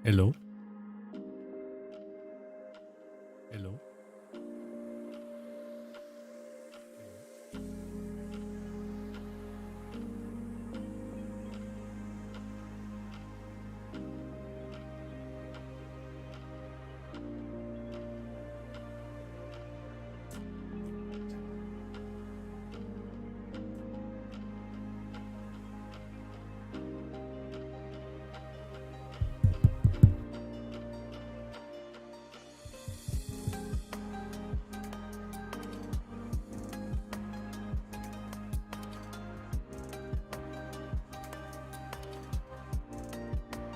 Hello? Hello?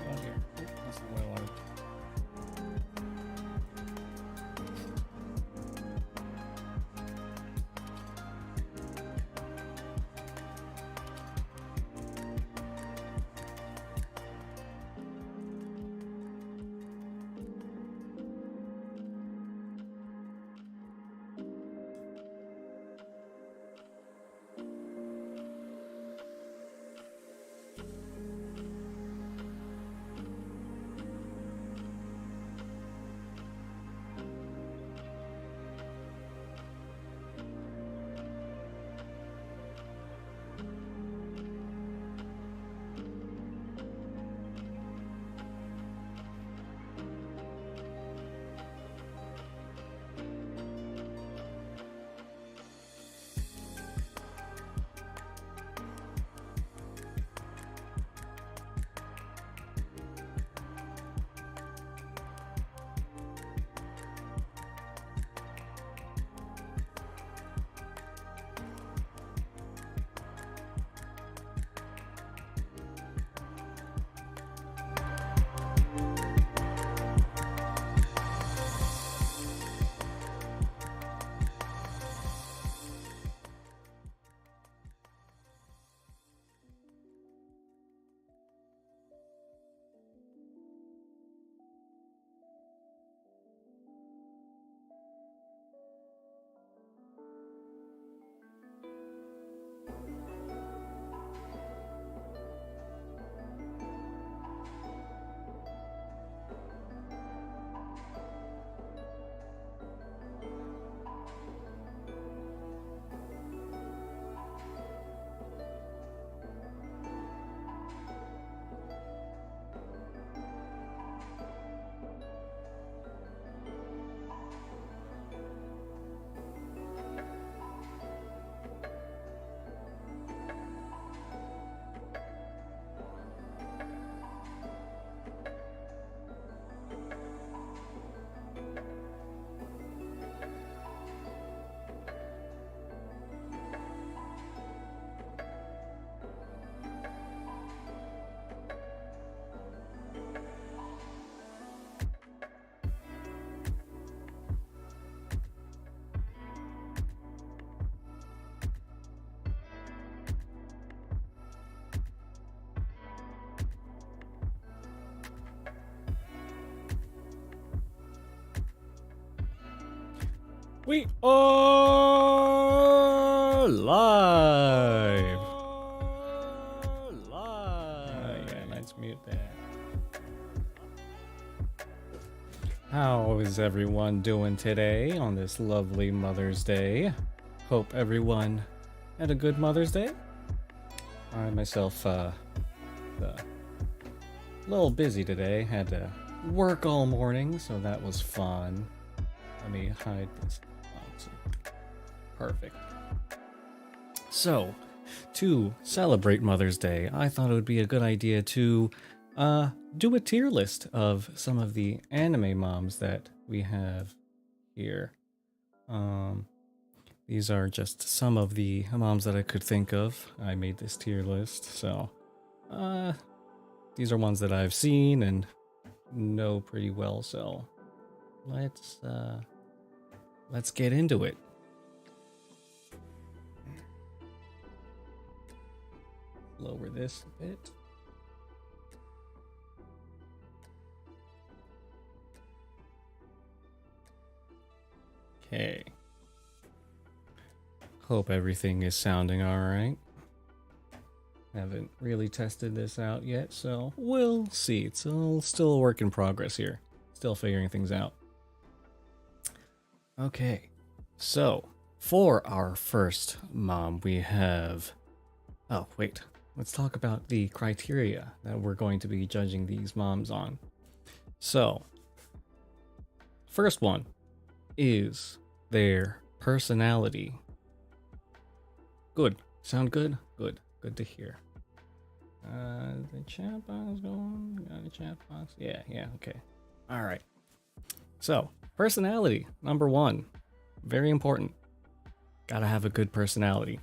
Oh, here. That's not what I wanted. We are live. Yeah, let's mute that. How is everyone doing today on this lovely Mother's Day? Hope everyone had a good Mother's Day. I myself, a little busy today. Had to work all morning, so that was fun. Let me hide this. Perfect. So, to celebrate Mother's Day, I thought it would be a good idea to do a tier list of some of the anime moms that we have here. These are just some of the moms that I could think of. I made this tier list, so these are ones that I've seen and know pretty well. So let's get into it. Lower this a bit. Okay. Hope everything is sounding all right. Haven't really tested this out yet, so we'll see. It's still a work in progress here. Still figuring things out. Okay, so for our first mom, we have... Oh, wait. Let's talk about the criteria that we're going to be judging these moms on. So, first one is their personality. Good. Sound good? Good. Good to hear. The chat box going? Got a chat box? Yeah, okay. All right. So, personality, number one. Very important. Gotta have a good personality.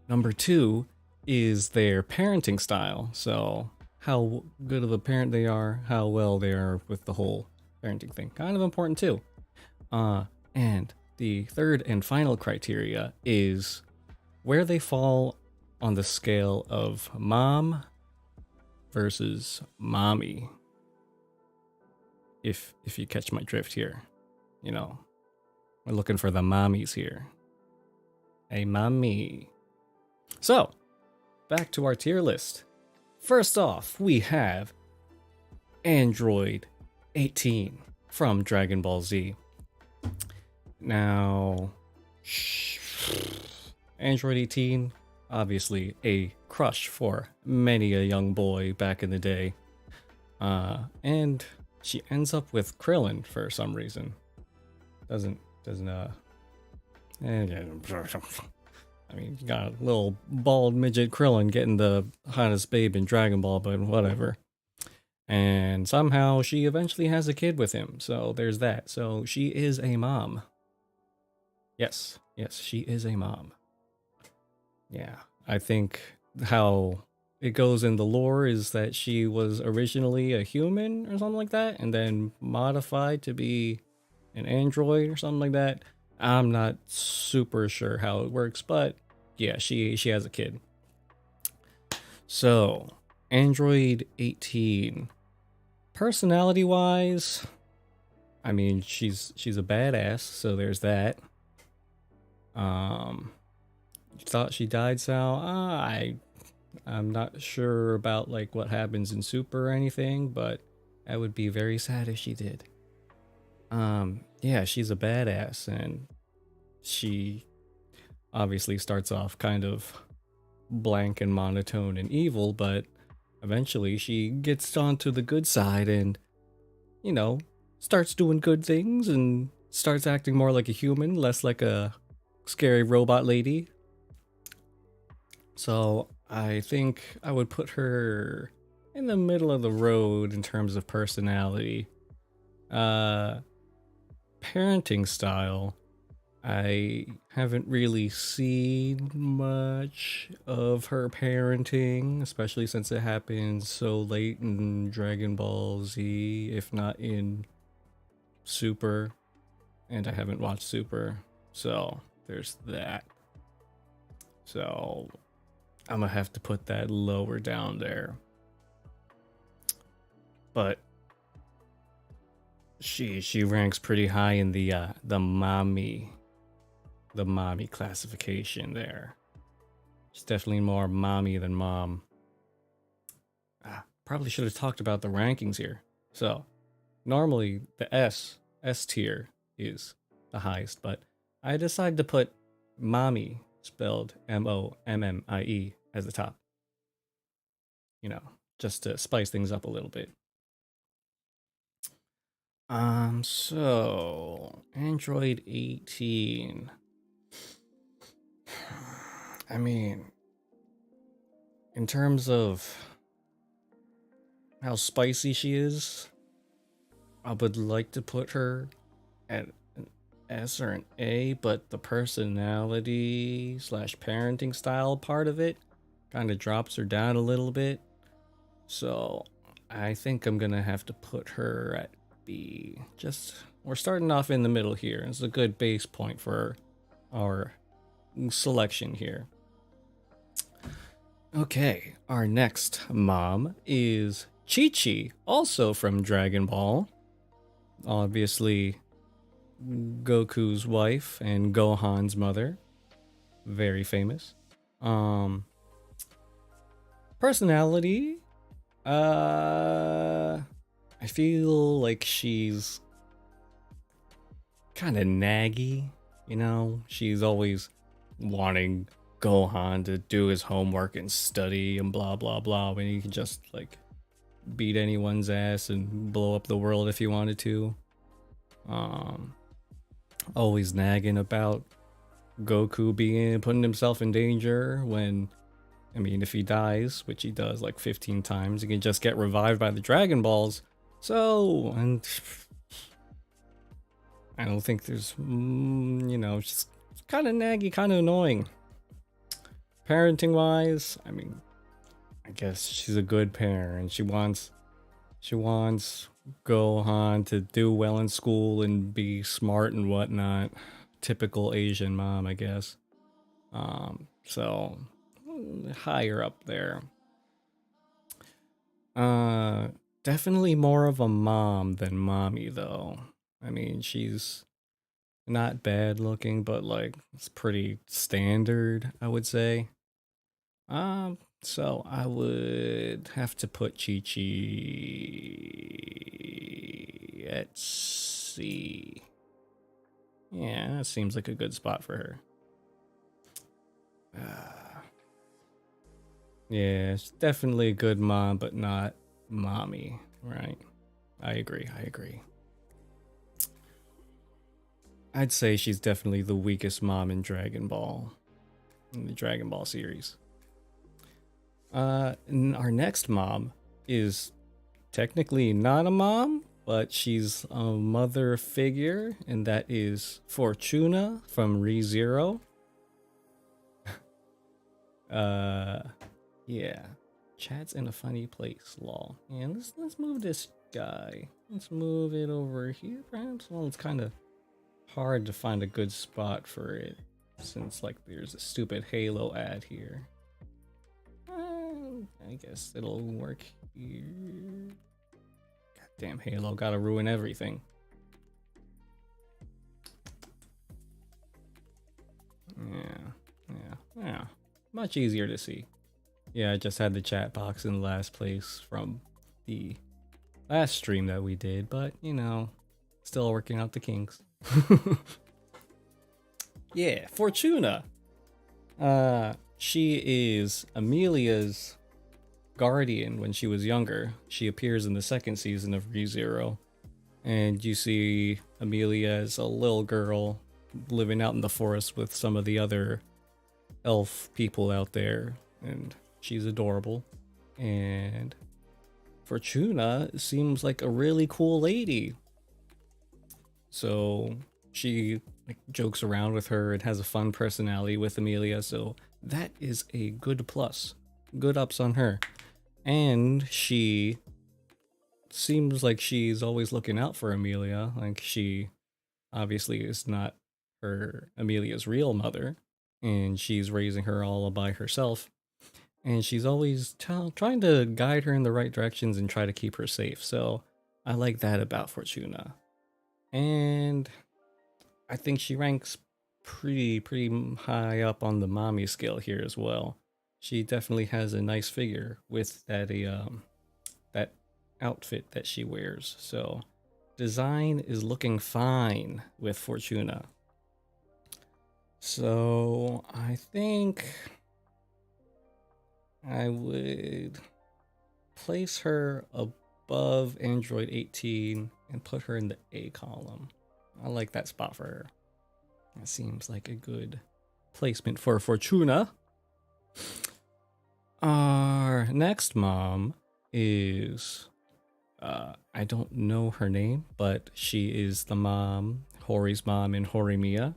Number two is their parenting style. So, how good of a parent they are, how well they are with the whole parenting thing. Kind of important too. And the third and final criteria is where they fall on the scale of mom versus mommy. If you catch my drift here, you know, we're looking for the mommies here. Hey, mommy. So, back to our tier list. First off, we have Android 18 from Dragon Ball Z. Now, Android 18, obviously a crush for many a young boy back in the day. And she ends up with Krillin for some reason. I mean, you got a little bald midget Krillin getting the hottest babe in Dragon Ball, but whatever. And somehow she eventually has a kid with him, so there's that. So she is a mom. Yes, she is a mom. Yeah, I think how it goes in the lore is that she was originally a human or something like that, and then modified to be an android or something like that. I'm not super sure how it works, but yeah, she has a kid. So, Android 18. Personality wise, I mean, she's a badass, so there's that. You thought she died, Sal? I'm not sure about like what happens in Super or anything, but I would be very sad if she did. Yeah, she's a badass, and she obviously starts off kind of blank and monotone and evil, but eventually she gets onto the good side and, you know, starts doing good things and starts acting more like a human, less like a scary robot lady. So I think I would put her in the middle of the road in terms of personality. Parenting style, I haven't really seen much of her parenting, especially since it happened so late in Dragon Ball Z, if not in Super, and I haven't watched Super, so there's that. So I'm gonna have to put that lower down there. But she ranks pretty high in the mommy classification there. She's definitely more mommy than mom. Probably should have talked about the rankings here. So normally the S tier is the highest, but I decided to put mommy, spelled MOMMIE, as the top. You know, just to spice things up a little bit. So Android 18. I mean, in terms of how spicy she is, I would like to put her at an S or an A, but the personality / parenting style part of it kind of drops her down a little bit. So I think I'm gonna have to put her at B. We're starting off in the middle here. It's a good base point for our selection here. Okay, our next mom is Chi-Chi, also from Dragon Ball. Obviously, Goku's wife and Gohan's mother. Very famous. Personality, I feel like she's kind of naggy, you know? She's always wanting Gohan to do his homework and study and blah blah blah when he can just like beat anyone's ass and blow up the world if he wanted to. Um Always nagging about Goku putting himself in danger when, I mean, if he dies, which he does like 15 times, he can just get revived by the Dragon Balls. So, and I don't think there's, you know, she's kind of naggy, kind of annoying. Parenting wise, I mean, I guess she's a good parent. She wants Gohan to do well in school and be smart and whatnot. Typical Asian mom, I guess. So higher up there. Definitely more of a mom than mommy though. I mean, she's not bad looking, but like it's pretty standard, I would say. So I would have to put Chi Chi at C. Yeah, that seems like a good spot for her. Yeah, it's definitely a good mom, but not mommy, right? I agree. I'd say she's definitely the weakest mom in Dragon Ball, in the Dragon Ball series. And our next mom is technically not a mom, but she's a mother figure, and that is Fortuna from ReZero. Yeah. Chat's in a funny place, lol. And let's move this guy. Let's move it over here, perhaps. Well, it's kind of hard to find a good spot for it, since like there's a stupid Halo ad here. I guess it'll work here. Goddamn Halo, gotta ruin everything. Yeah. Much easier to see. Yeah, I just had the chat box in last place from the last stream that we did, but you know, still working out the kinks. Yeah, Fortuna. She is Amelia's guardian when she was younger. She appears in the second season of ReZero, and you see Amelia as a little girl living out in the forest with some of the other elf people out there, and she's adorable. And Fortuna seems like a really cool lady, so she like jokes around with her and has a fun personality with Amelia, so that is a good plus. Good ups on her. And she seems like she's always looking out for Amelia. Like, she obviously is not Amelia's real mother, and she's raising her all by herself. And she's always trying to guide her in the right directions and try to keep her safe. So I like that about Fortuna. And I think she ranks pretty high up on the mommy scale here as well. She definitely has a nice figure with that that outfit that she wears. So design is looking fine with Fortuna. So I think I would place her above Android 18 and put her in the A column. I like that spot for her. That seems like a good placement for Fortuna. Our next mom is, I don't know her name, but she is the mom, Hori's mom in Horimiya.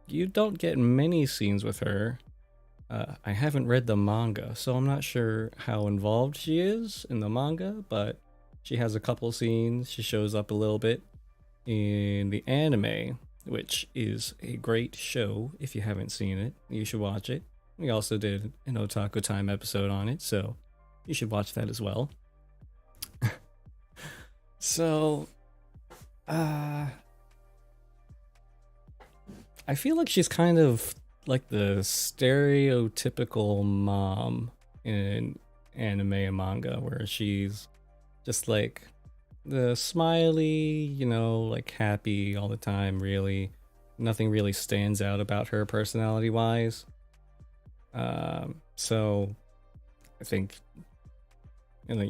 You don't get many scenes with her. I haven't read the manga, so I'm not sure how involved she is in the manga, but she has a couple scenes. She shows up a little bit in the anime, which is a great show. If you haven't seen it, you should watch it. We also did an Otaku Time episode on it, so you should watch that as well. So, I feel like she's kind of like the stereotypical mom in anime and manga, where she's just like the smiley, like happy all the time, really. Nothing really stands out about her personality wise. So I think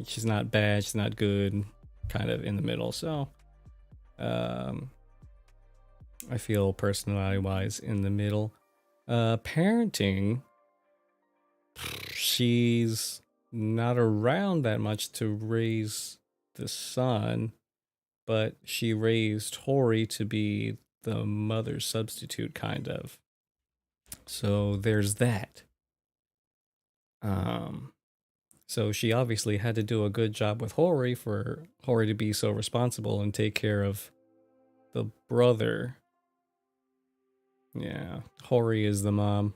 she's not bad, she's not good, kind of in the middle. So I feel personality wise in the middle. Parenting, she's not around that much to raise the son, but she raised Hori to be the mother substitute, kind of. So there's that. Um, so she obviously had to do a good job with Hori for Hori to be so responsible and take care of the brother. Yeah, Hori is the mom.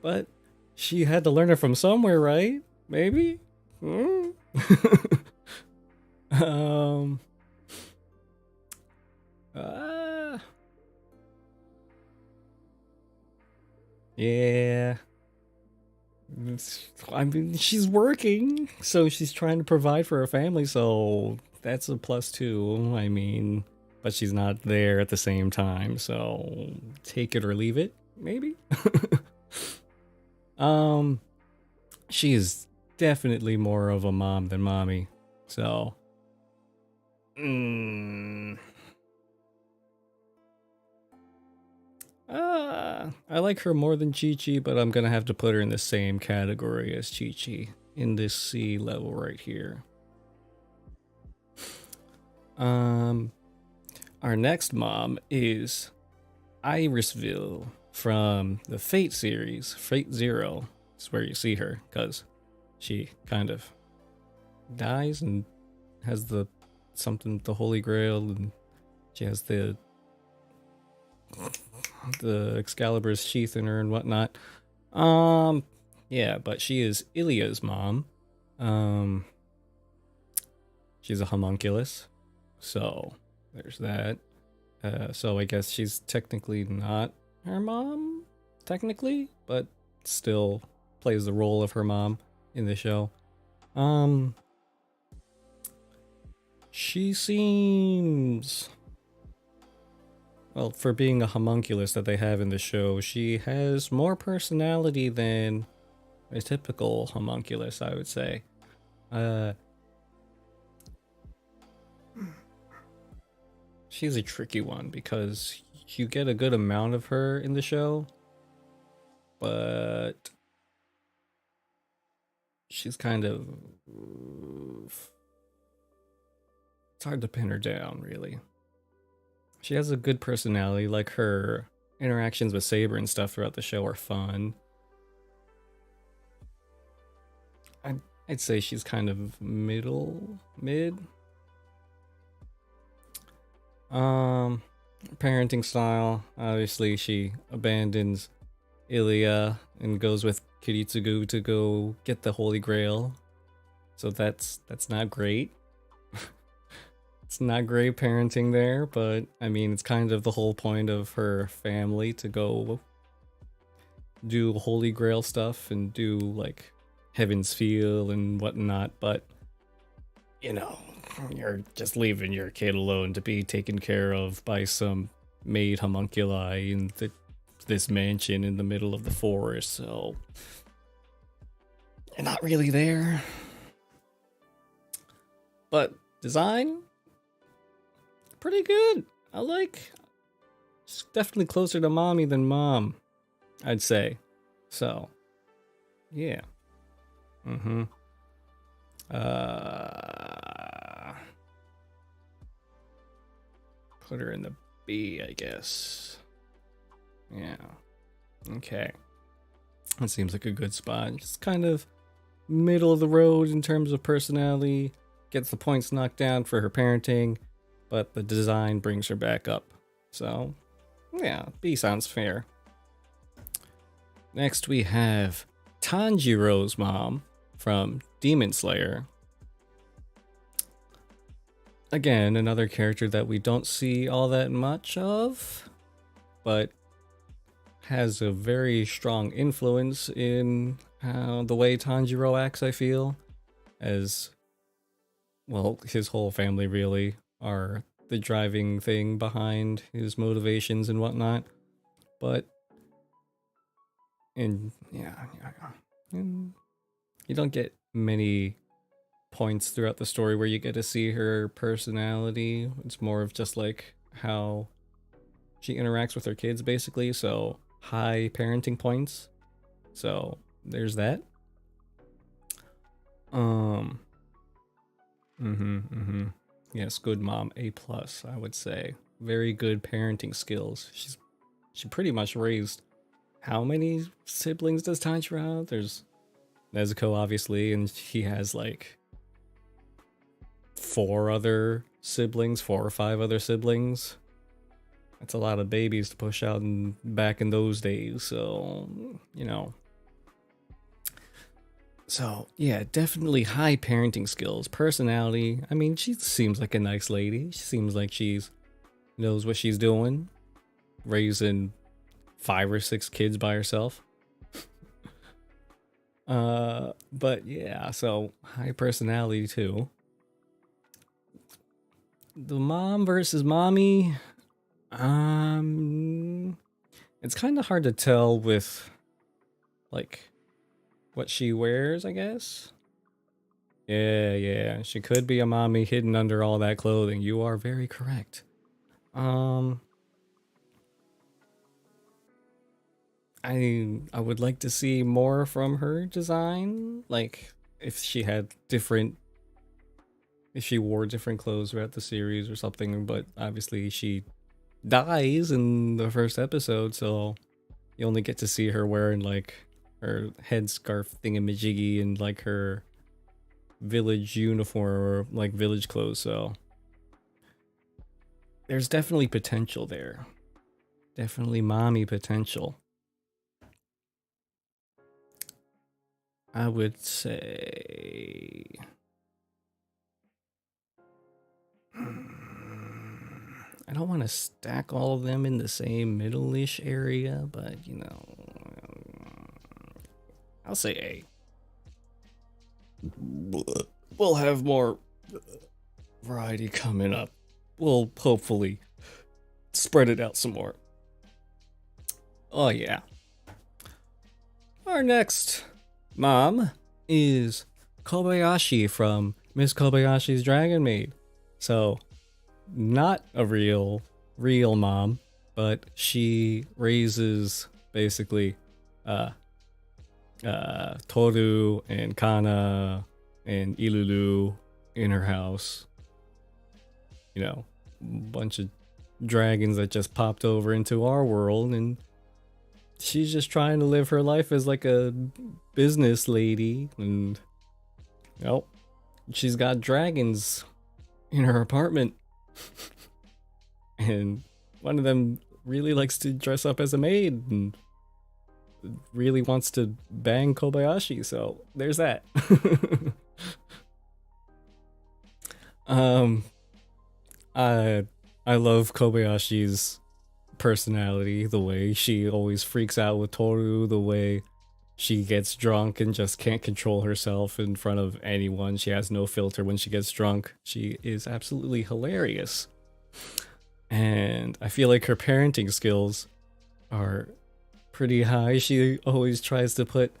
But she had to learn it from somewhere, right? Maybe? Hmm? um. Uh, yeah. I mean, she's working, so she's trying to provide for her family, so that's a plus too. I mean, but she's not there at the same time, so take it or leave it, maybe? um, she is definitely more of a mom than mommy, so. Mm, I like her more than Chi-Chi, but I'm gonna have to put her in the same category as Chi-Chi in this C level right here. Our next mom is Irisviel from the Fate series, Fate Zero. It's where you see her, because she kind of dies and has the Holy Grail, and she has the Excalibur's sheath in her and whatnot. Yeah, but she is Ilya's mom. She's a homunculus, so there's that. So I guess she's technically not her mom, technically, but still plays the role of her mom in the show. She seems, well, for being a homunculus that they have in the show, she has more personality than a typical homunculus, I would say. She's a tricky one because you get a good amount of her in the show, but she's kind of, it's hard to pin her down, really. She has a good personality, like her interactions with Saber and stuff throughout the show are fun. I'd say she's kind of mid. Parenting style, obviously she abandons Ilya and goes with Kiritsugu to go get the Holy Grail. So that's not great. It's not great parenting there, but I mean, it's kind of the whole point of her family to go do Holy Grail stuff and do like Heaven's Feel and whatnot, but you're just leaving your kid alone to be taken care of by some maid homunculi in this mansion in the middle of the forest, so you're not really there. But design, pretty good. I like. It's definitely closer to mommy than mom, I'd say. So, yeah. Put her in the B, I guess. Yeah. Okay. That seems like a good spot. Just kind of middle of the road in terms of personality. Gets the points knocked down for her parenting, but the design brings her back up. So, yeah, B sounds fair. Next we have Tanjiro's mom from Demon Slayer. Again, another character that we don't see all that much of, but has a very strong influence in the way Tanjiro acts, I feel. As, well, his whole family really are the driving thing behind his motivations and whatnot. But, and yeah. And you don't get many points throughout the story where you get to see her personality. It's more of just like how she interacts with her kids, basically. So high parenting points. So there's that. Yes, good mom, A plus, I would say. Very good parenting skills. She pretty much raised, how many siblings does Tanjiro have? There's Nezuko, obviously, and he has like 4 or 5 other siblings. That's a lot of babies to push out back in those days, so, you know. So, yeah, definitely high parenting skills. Personality, I mean, she seems like a nice lady. She seems like she's knows what she's doing. Raising 5 or 6 kids by herself. But yeah, so high personality too. The mom versus mommy, it's kind of hard to tell with like what she wears, I guess. Yeah, she could be a mommy hidden under all that clothing. You are very correct. I would like to see more from her design, like if she wore different clothes throughout the series or something, but obviously she dies in the first episode, so you only get to see her wearing like her headscarf thingamajiggy and like her village uniform or like village clothes, so there's definitely potential there. Definitely mommy potential. I would say I don't want to stack all of them in the same middle-ish area, but you know, I'll say A. We'll have more variety coming up. We'll hopefully spread it out some more. Oh yeah. Our next mom is Kobayashi from Miss Kobayashi's Dragon Maid. So, not a real mom, but she raises basically Toru and Kana and Ilulu in her house. You know, a bunch of dragons that just popped over into our world, and she's just trying to live her life as like a business lady, and well, she's got dragons in her apartment. And one of them really likes to dress up as a maid and really wants to bang Kobayashi, so there's that. I love Kobayashi's personality, the way she always freaks out with Toru, the way she gets drunk and just can't control herself in front of anyone. She has no filter when she gets drunk. She is absolutely hilarious. And I feel like her parenting skills are pretty high. She always tries to put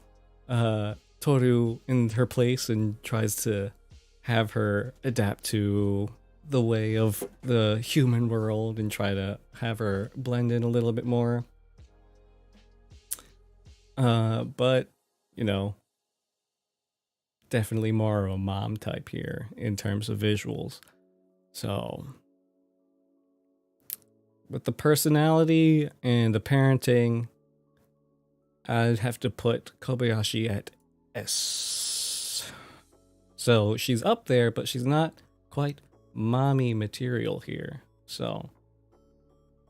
Toru in her place and tries to have her adapt to the way of the human world and try to have her blend in a little bit more. But, you know, definitely more of a mom type here in terms of visuals. So, with the personality and the parenting, I'd have to put Kobayashi at S. So she's up there, but she's not quite mommy material here. So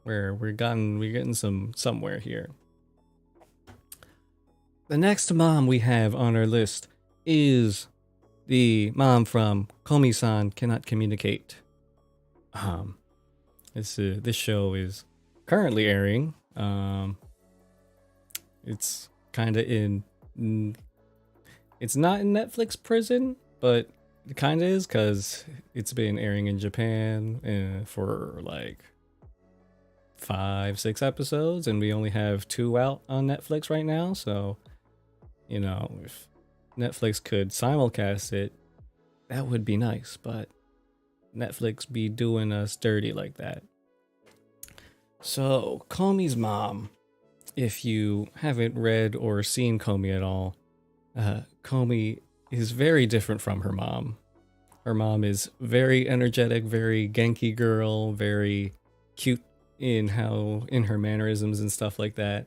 we're getting somewhere here. The next mom we have on our list is the mom from Komi-san Cannot Communicate. This show is currently airing. It's kind of in. It's not in Netflix prison, but it kind of is because it's been airing in Japan for like 5, 6 episodes, and we only have 2 out on Netflix right now. So, if Netflix could simulcast it, that would be nice. But Netflix be doing us dirty like that. So, Komi's mom. If you haven't read or seen Komi at all, Komi is very different from her mom. Her mom is very energetic, very Genki girl, very cute in her mannerisms and stuff like that.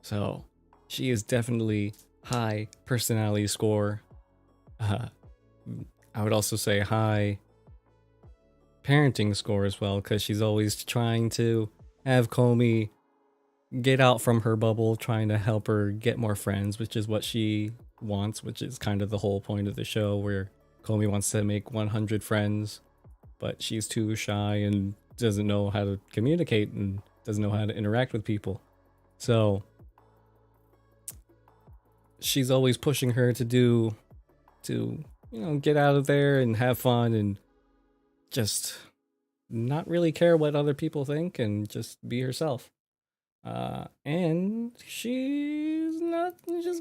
So she is definitely high personality score. I would also say high parenting score as well, because she's always trying to have Komi get out from her bubble, trying to help her get more friends, which is what she wants, which is kind of the whole point of the show, where Komi wants to make 100 friends, but she's too shy and doesn't know how to communicate and doesn't know how to interact with people. So she's always pushing her to get out of there and have fun and just not really care what other people think and just be herself. And she's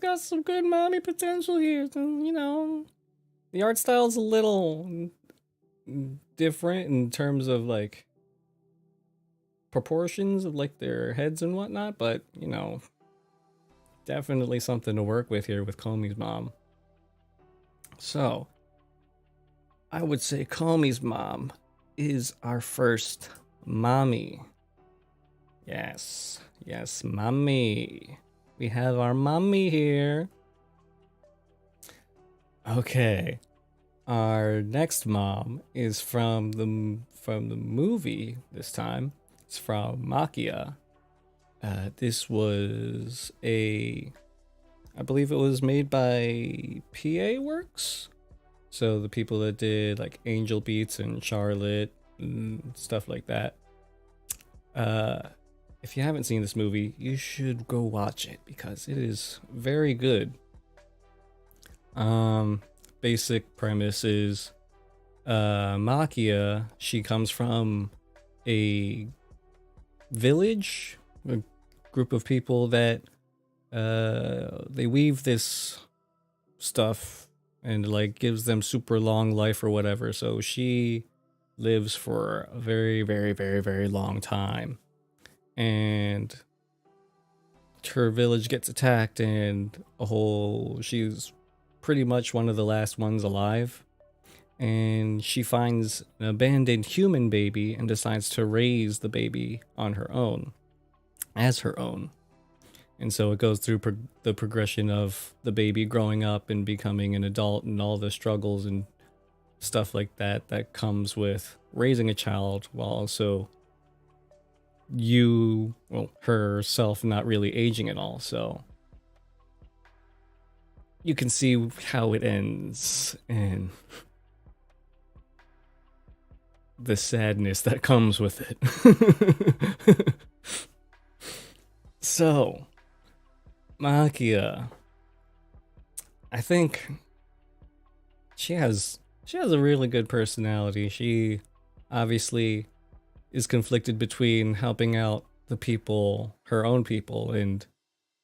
got some good mommy potential here. So, the art style's a little different in terms of like proportions of like their heads and whatnot, but definitely something to work with here with Komi's mom. So I would say Komi's mom is our first mommy. Yes, mommy. We have our mommy here. Okay. Our next mom is from the movie this time. It's from Maquia. This was I believe it was made by PA Works. So the people that did like Angel Beats and Charlotte and stuff like that. If you haven't seen this movie, you should go watch it because it is very good. Basic premise is Maquia, she comes from a village, a group of people that they weave this stuff and like gives them super long life or whatever. So she lives for a very, very, very, very long time. And her village gets attacked and she's pretty much one of the last ones alive. And she finds an abandoned human baby and decides to raise the baby on her own, as her own. And so it goes through the progression of the baby growing up and becoming an adult and all the struggles and stuff like that comes with raising a child, while also herself not really aging at all. So you can see how it ends and the sadness that comes with it. So Maquia, I think she has a really good personality. She obviously is conflicted between helping out the people, her own people, and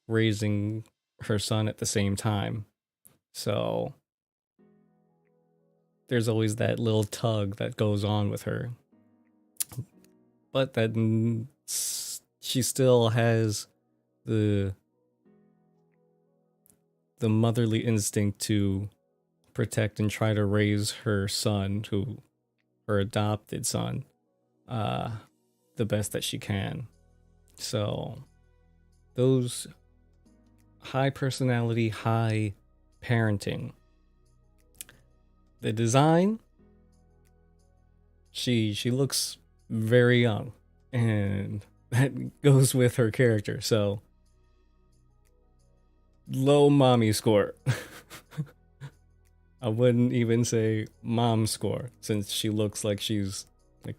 raising her son at the same time. So there's always that little tug that goes on with her. But then she still has the motherly instinct to protect and try to raise her son, her adopted son, the best that she can. So those high personality, high parenting. The design, she looks very young, and that goes with her character. So low mommy score. I wouldn't even say mom score, since she looks like she's like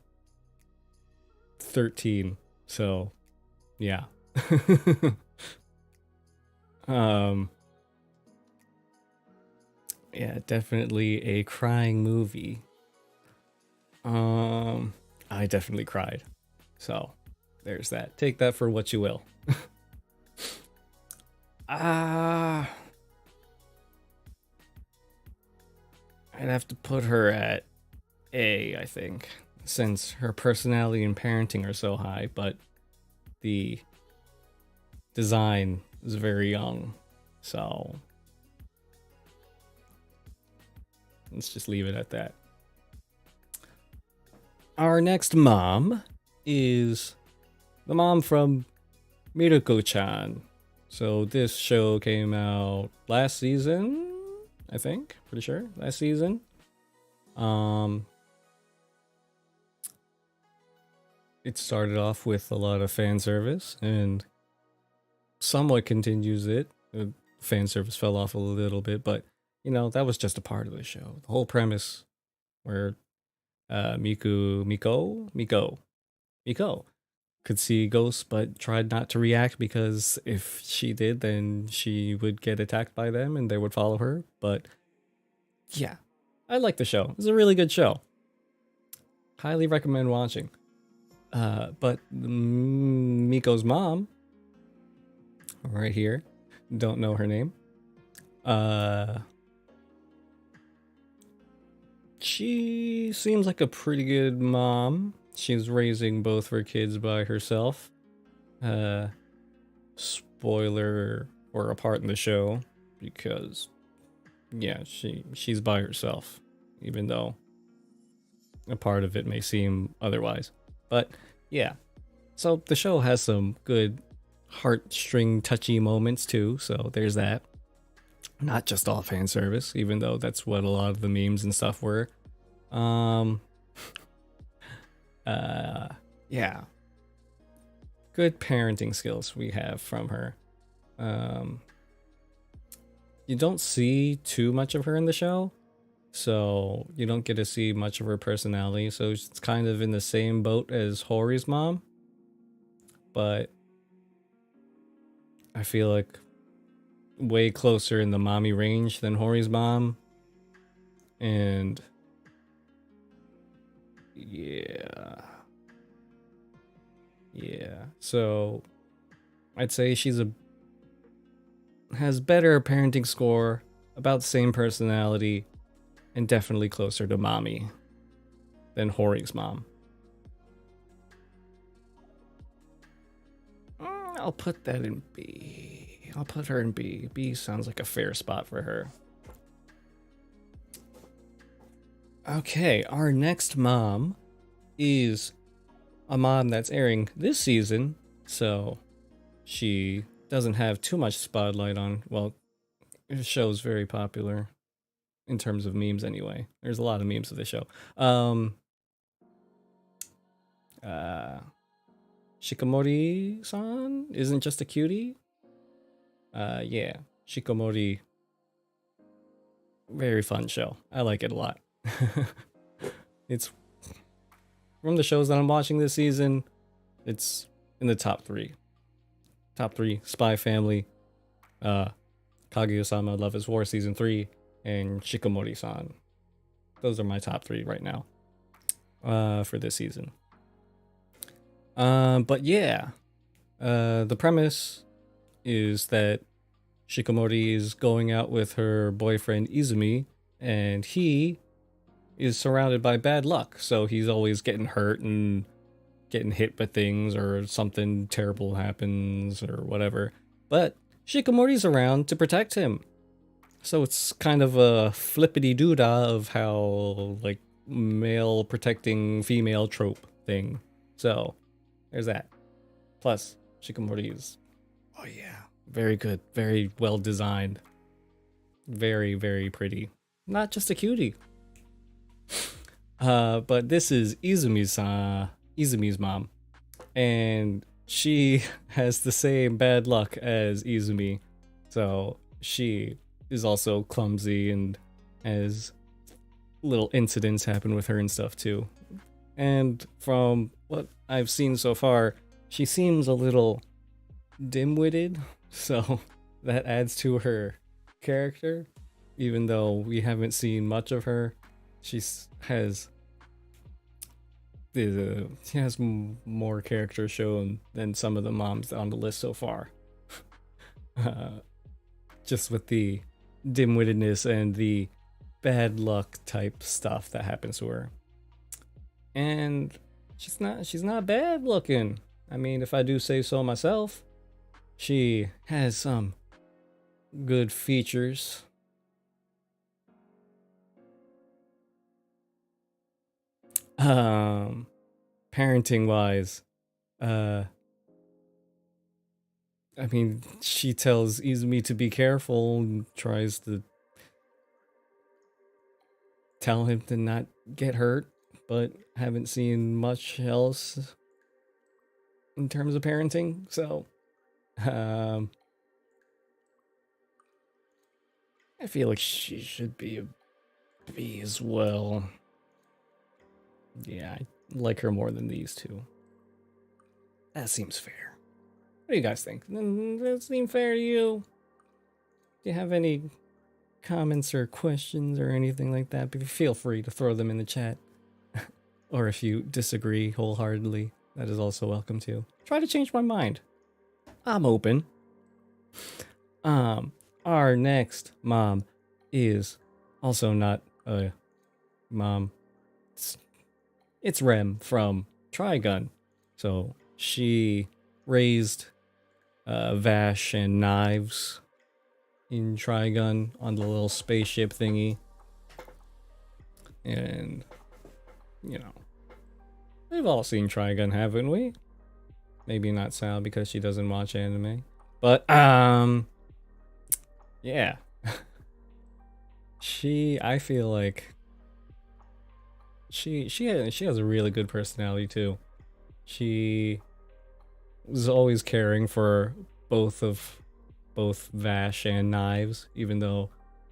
13. So yeah. Um, yeah, definitely a crying movie. I definitely cried. So, there's that. Take that for what you will. Ah, I'd have to put her at A, I think, since her personality and parenting are so high, but the design is very young. So, let's just leave it at that. Our next mom is the mom from Miruko-chan. So this show came out last season, I think. Pretty sure last season. It started off with a lot of fan service and somewhat continues it. The fan service fell off a little bit, but you know that was just a part of the show. The whole premise where Miko could see ghosts but tried not to react because if she did, then she would get attacked by them and they would follow her. But yeah, I like the show. It's a really good show. Highly recommend watching. But Miko's mom, right here, don't know her name. She seems like a pretty good mom. She's raising both her kids by herself. Spoiler for a part in the show because yeah, she's by herself, even though a part of it may seem otherwise. But yeah. So the show has some good heartstring touchy moments too, so there's that. Not just all fan service, even though that's what a lot of the memes and stuff were. Yeah. Good parenting skills we have from her. You don't see too much of her in the show, so you don't get to see much of her personality. So it's kind of in the same boat as Hori's mom, but I feel like way closer in the mommy range than Hori's mom. And yeah. So I'd say she's has better parenting score, about the same personality, and definitely closer to mommy than Hori's mom. I'll put that in B. I'll put her in B. B sounds like a fair spot for her. Okay, our next mom is a mom that's airing this season, so she doesn't have too much spotlight on. Well, the show's very popular in terms of memes anyway. There's a lot of memes of the show. Shikomori-san isn't just a cutie. Yeah, Shikomori. Very fun show. I like it a lot. It's from the shows that I'm watching this season. It's in the top 3. Top 3: Spy Family, Kaguya-sama Love is War Season 3, and Shikomori-san. Those are my top 3 right now for this season. But yeah, the premise is that Shikomori is going out with her boyfriend Izumi, and he is surrounded by bad luck. So he's always getting hurt and getting hit by things, or something terrible happens or whatever. But Shikomori's around to protect him. So it's kind of a flippity doodah of how, like, male protecting female trope thing. So there's that. Plus, Shikomori is, oh yeah, very good, very well designed, very, very pretty. Not just a cutie. But this is Izumi's mom, and she has the same bad luck as Izumi, so she is also clumsy and has little incidents happen with her and stuff too. And from what I've seen so far, she seems a little dim-witted, so that adds to her character, even though we haven't seen much of her. She has more character shown than some of the moms on the list so far. Just with the dim-wittedness and the bad luck type stuff that happens to her. And she's not bad looking. I mean, if I do say so myself, she has some good features. Parenting wise, I mean, she tells Izumi to be careful and tries to tell him to not get hurt, but haven't seen much else in terms of parenting. So, I feel like she should be a B as well. Yeah, I like her more than these two. That seems fair. What do you guys think? Does that seem fair to you? Do you have any comments or questions or anything like that? Feel free to throw them in the chat. Or if you disagree wholeheartedly, that is also welcome too. Try to change my mind. I'm open. Our next mom is also not a mom. It's Rem from Trigun. So she raised Vash and Knives in Trigun on the little spaceship thingy. And, you know, we've all seen Trigun, haven't we? Maybe not Sal because she doesn't watch anime. But, yeah. I feel like she has a really good personality too. She was always caring for both Vash and Knives, even though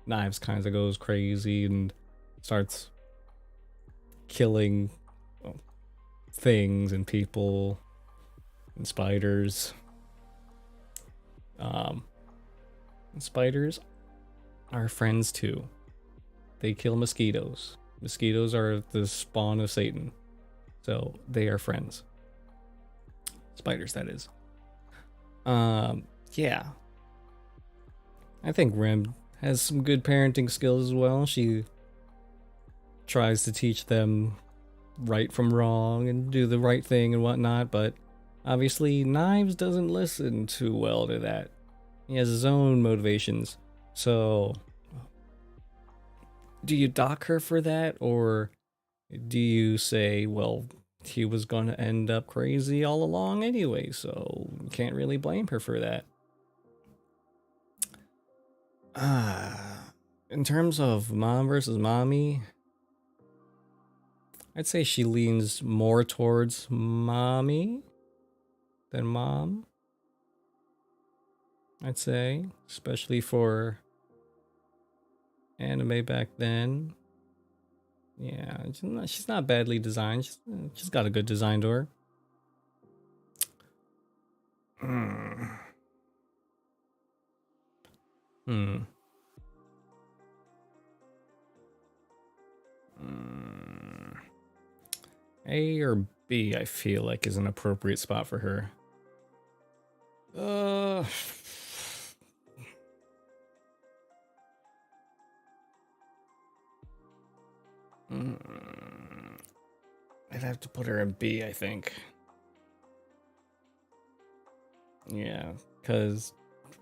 Knives kind of goes crazy and starts killing things and people and spiders. And spiders are friends too. They kill mosquitoes. Mosquitoes are the spawn of Satan. So they are friends. Spiders, that is. Yeah. I think Rem has some good parenting skills as well. She tries to teach them right from wrong and do the right thing and whatnot, but obviously Knives doesn't listen too well to that. He has his own motivations. So do you dock her for that, or do you say, well, he was going to end up crazy all along anyway, so you can't really blame her for that? In terms of mom versus mommy, I'd say she leans more towards mommy than mom. I'd say, especially for anime back then. Yeah, she's not badly designed. She's got a good design to her. A or B, I feel like, is an appropriate spot for her. I'd have to put her in B, I think. Yeah, because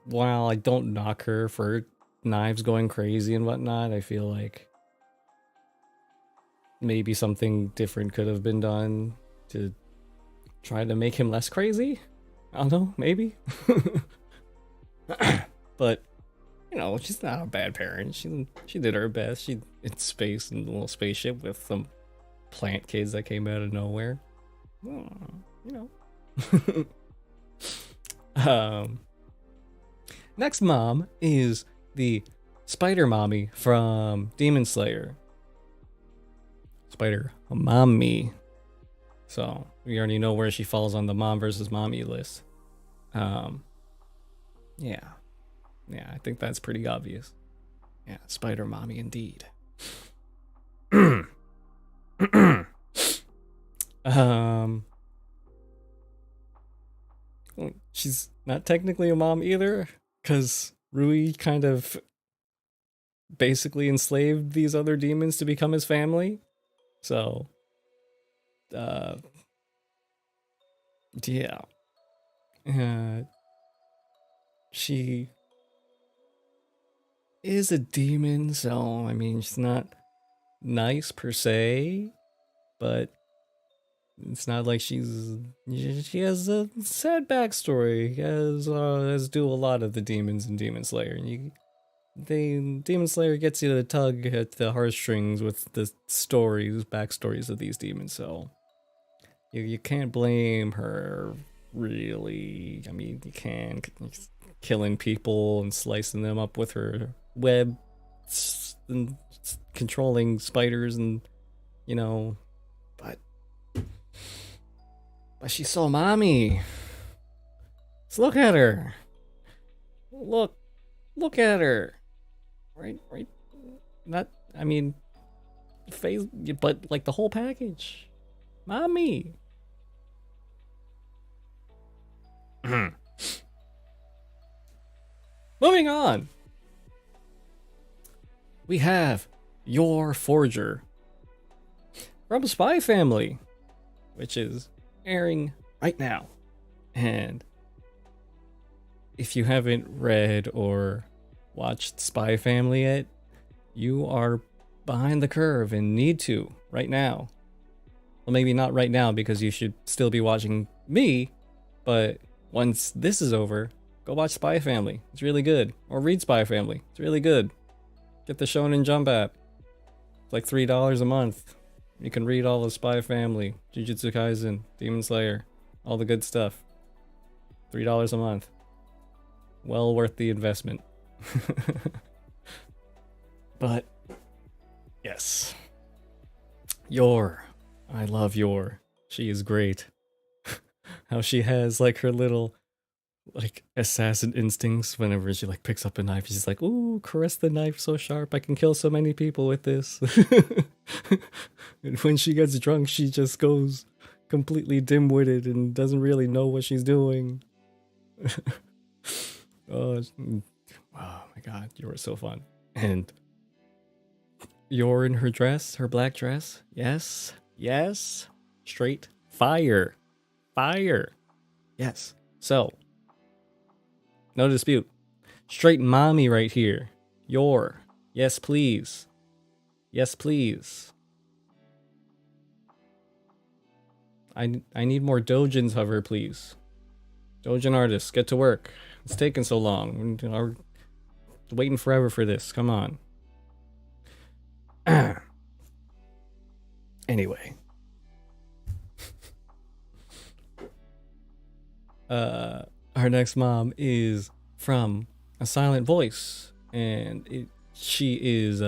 while I don't knock her for Knives going crazy and whatnot, I feel like maybe something different could have been done to try to make him less crazy. I don't know, maybe. But, you know, she's not a bad parent. She did her best. She in space in a little spaceship with some plant kids that came out of nowhere. You know. Next mom is the spider mommy from Demon Slayer. Spider mommy. So we already know where she falls on the mom versus mommy list. Yeah. Yeah, I think that's pretty obvious. Yeah, spider mommy indeed. um, she's not technically a mom either, because Rui kind of basically enslaved these other demons to become his family. So, uh, yeah. She is a demon, so I mean, she's not nice per se, but it's not like she has a sad backstory, as do a lot of the demons in Demon Slayer. Demon Slayer gets you to tug at the heartstrings with the backstories of these demons, so you can't blame her really. I mean, you can killing people and slicing them up with her web and controlling spiders and but she's so mommy. Let's look at her. Look at her. Right. Not, I mean, face, but like the whole package. Mommy. Moving on. We have Your Forger from Spy Family, which is airing right now. And if you haven't read or watched Spy Family yet, you are behind the curve and need to right now. Well, maybe not right now because you should still be watching me, but once this is over, go watch Spy Family. It's really good. Or read Spy Family. It's really good. Get the Shonen Jump app. It's like $3 a month. You can read all of Spy Family, Jujutsu Kaisen, Demon Slayer, all the good stuff. $3 a month. Well worth the investment. But, yes. I love Yor. She is great. How she has like her little assassin instincts whenever she picks up a knife. She's like, ooh, caress the knife so sharp. I can kill so many people with this. And when she gets drunk, she just goes completely dim-witted and doesn't really know what she's doing. Oh my god, you were so fun. And you're in her dress, her black dress. Yes. Straight fire. Yes. So, no dispute. Straight mommy right here. Yes, please. I need more dojins of her, please. Dojin artists, get to work. It's taking so long. We're waiting forever for this. Come on. Anyway. Our next mom is from A Silent Voice, and she is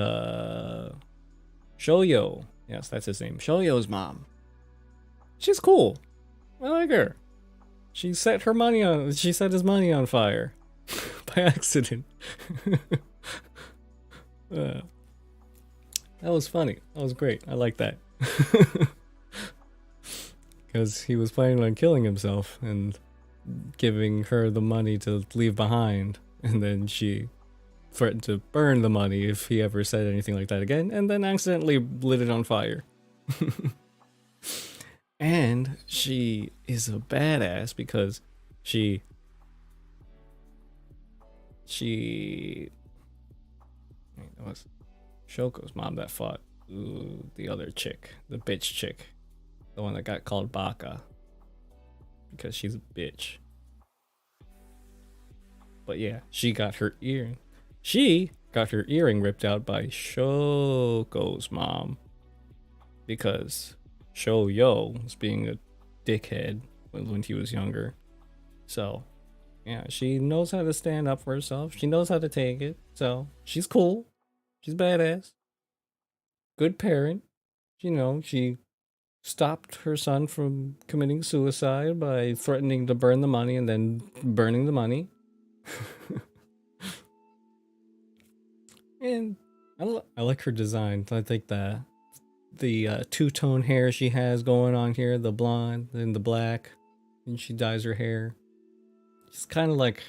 Shoyo. Yes, that's his name. Shoyo's mom. She's cool. I like her. She set his money on fire by accident. That was funny. That was great. I like that. Because he was planning on killing himself and giving her the money to leave behind, and then she threatened to burn the money if he ever said anything like that again, and then accidentally lit it on fire. And she is a badass because she that was Shoko's mom that fought the other chick, the bitch chick, the one that got called Baka because she's a bitch. But yeah, she got her earring ripped out by Shoko's mom because Shoyo was being a dickhead when he was younger. So yeah, she knows how to stand up for herself. She knows how to take it. So she's cool. She's badass. Good parent. She stopped her son from committing suicide by threatening to burn the money and then burning the money. And I like her design. I think the two-tone hair she has going on here, the blonde and the black, and she dyes her hair. It's kind of like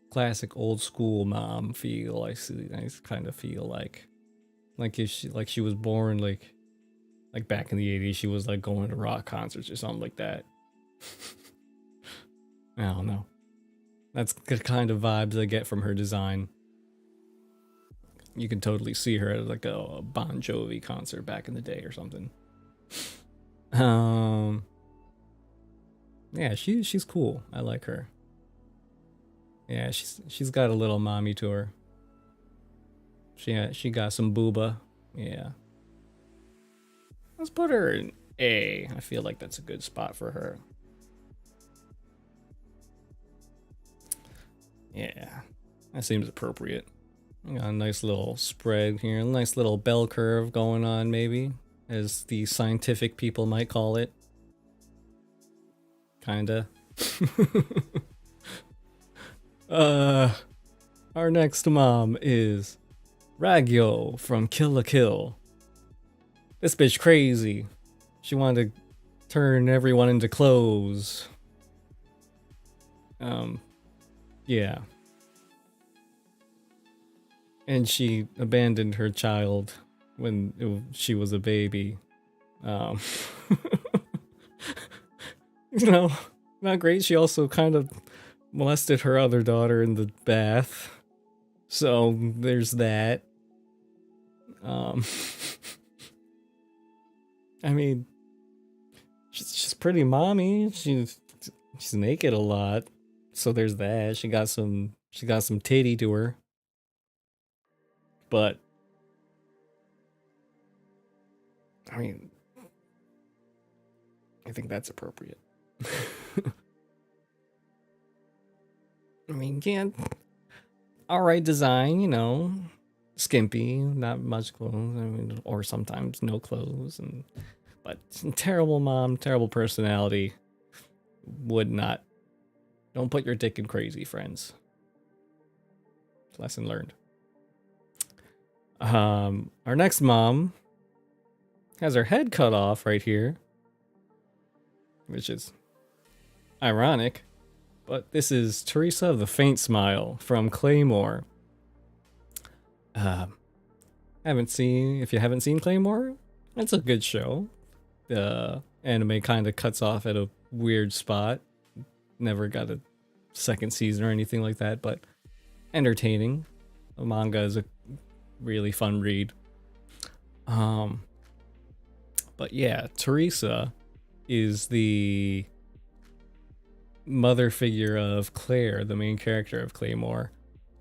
classic old school mom feel. I kind of feel like if she was born like back in the 80s, she was like going to rock concerts or something like that. I don't know. That's the kind of vibes I get from her design. You can totally see her at like a Bon Jovi concert back in the day or something. Yeah, she's cool. I like her. Yeah, she's got a little mommy to her. She got some booba. Yeah. Let's put her in A. I feel like that's a good spot for her. Yeah, that seems appropriate. Got a nice little spread here, a nice little bell curve going on, maybe, as the scientific people might call it. Kinda. Our next mom is Ragyo from Kill la Kill. This bitch crazy. She wanted to turn everyone into clothes. Yeah. And she abandoned her child when she was a baby. You know, not great. She also kind of molested her other daughter in the bath. So there's that. I mean, she's pretty mommy. She's naked a lot. So there's that. She got some titty to her. But I mean, I think that's appropriate. I mean, yeah, alright design, you know, skimpy, not much clothes, I mean, or sometimes no clothes, but terrible mom, terrible personality. Would not. Don't put your dick in crazy, friends. Lesson learned. Our next mom has her head cut off right here, which is ironic. But this is Teresa of the Faint Smile from Claymore. If you haven't seen Claymore, it's a good show. The anime kind of cuts off at a weird spot. Never got a second season or anything like that, but entertaining. The manga is a really fun read. But yeah, Teresa is the mother figure of Claire, the main character of Claymore.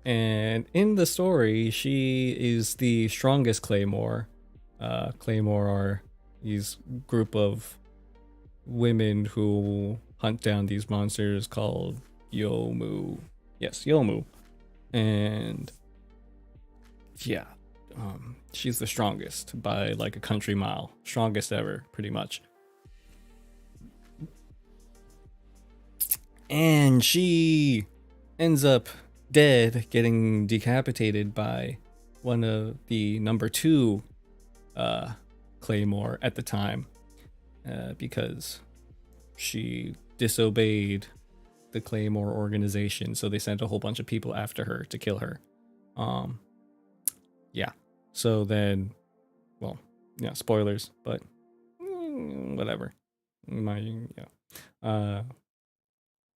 And in the story, she is the strongest Claymore. Claymore are these group of women who hunt down these monsters called Yomu. Yes, Yomu. And yeah, she's the strongest by like a country mile. Strongest ever, pretty much. And she ends up dead, getting decapitated by one of the number 2 Claymore at the time, because she disobeyed the Claymore organization, so they sent a whole bunch of people after her to kill her. Yeah. So then, well, yeah, spoilers, but whatever.